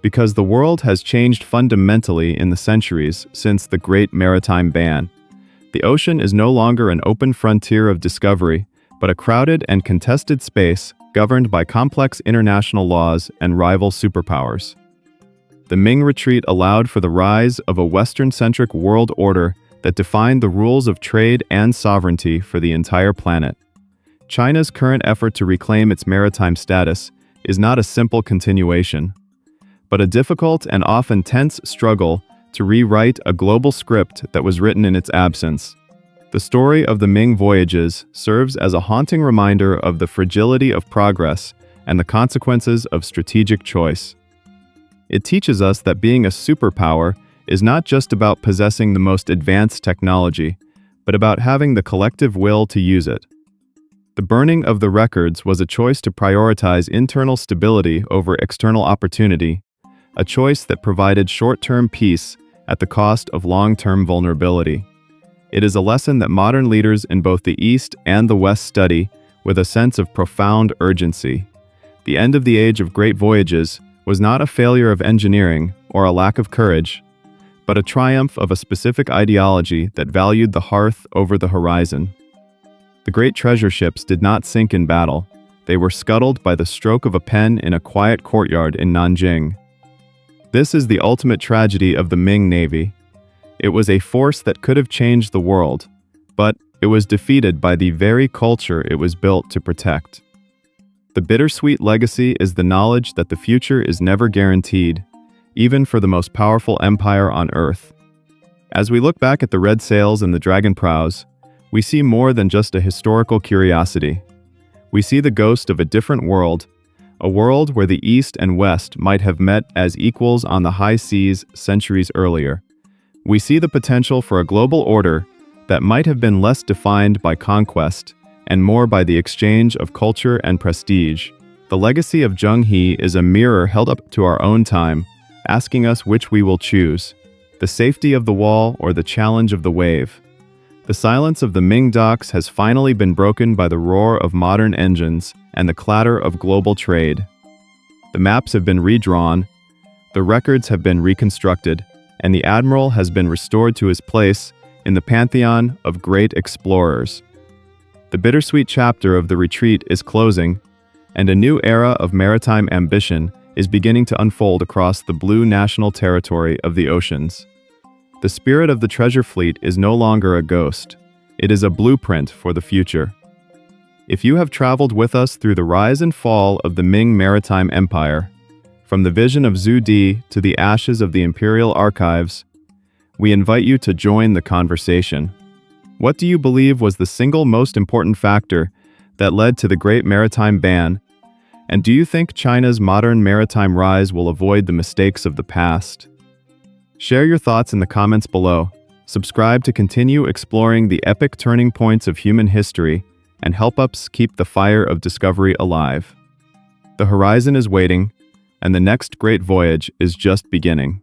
because the world has changed fundamentally in the centuries since the Great Maritime Ban. The ocean is no longer an open frontier of discovery, but a crowded and contested space governed by complex international laws and rival superpowers. The Ming retreat allowed for the rise of a Western-centric world order that defined the rules of trade and sovereignty for the entire planet. China's current effort to reclaim its maritime status is not a simple continuation, but a difficult and often tense struggle to rewrite a global script that was written in its absence. The story of the Ming voyages serves as a haunting reminder of the fragility of progress and the consequences of strategic choice. It teaches us that being a superpower is not just about possessing the most advanced technology, but about having the collective will to use it. The burning of the records was a choice to prioritize internal stability over external opportunity, a choice that provided short-term peace at the cost of long-term vulnerability. It is a lesson that modern leaders in both the East and the West study with a sense of profound urgency. The end of the age of great voyages was not a failure of engineering or a lack of courage, but a triumph of a specific ideology that valued the hearth over the horizon. The great treasure ships did not sink in battle. They were scuttled by the stroke of a pen in a quiet courtyard in Nanjing. This is the ultimate tragedy of the Ming Navy. It was a force that could have changed the world, but it was defeated by the very culture it was built to protect. The bittersweet legacy is the knowledge that the future is never guaranteed, even for the most powerful empire on Earth. As we look back at the red sails and the dragon prows, we see more than just a historical curiosity. We see the ghost of a different world, a world where the East and West might have met as equals on the high seas centuries earlier. We see the potential for a global order that might have been less defined by conquest and more by the exchange of culture and prestige. The legacy of Zheng He is a mirror held up to our own time, asking us which we will choose, the safety of the wall or the challenge of the wave. The silence of the Ming docks has finally been broken by the roar of modern engines and the clatter of global trade. The maps have been redrawn, the records have been reconstructed, and the admiral has been restored to his place in the pantheon of great explorers. The bittersweet chapter of the retreat is closing, and a new era of maritime ambition is beginning to unfold across the blue national territory of the oceans. The spirit of the treasure fleet is no longer a ghost. It is a blueprint for the future. If you have traveled with us through the rise and fall of the Ming Maritime Empire, from the vision of Zhu Di to the ashes of the imperial archives, we invite you to join the conversation. What do you believe was the single most important factor that led to the Great Maritime Ban? And do you think China's modern maritime rise will avoid the mistakes of the past? Share your thoughts in the comments below. Subscribe to continue exploring the epic turning points of human history and help us keep the fire of discovery alive. The horizon is waiting, and the next great voyage is just beginning.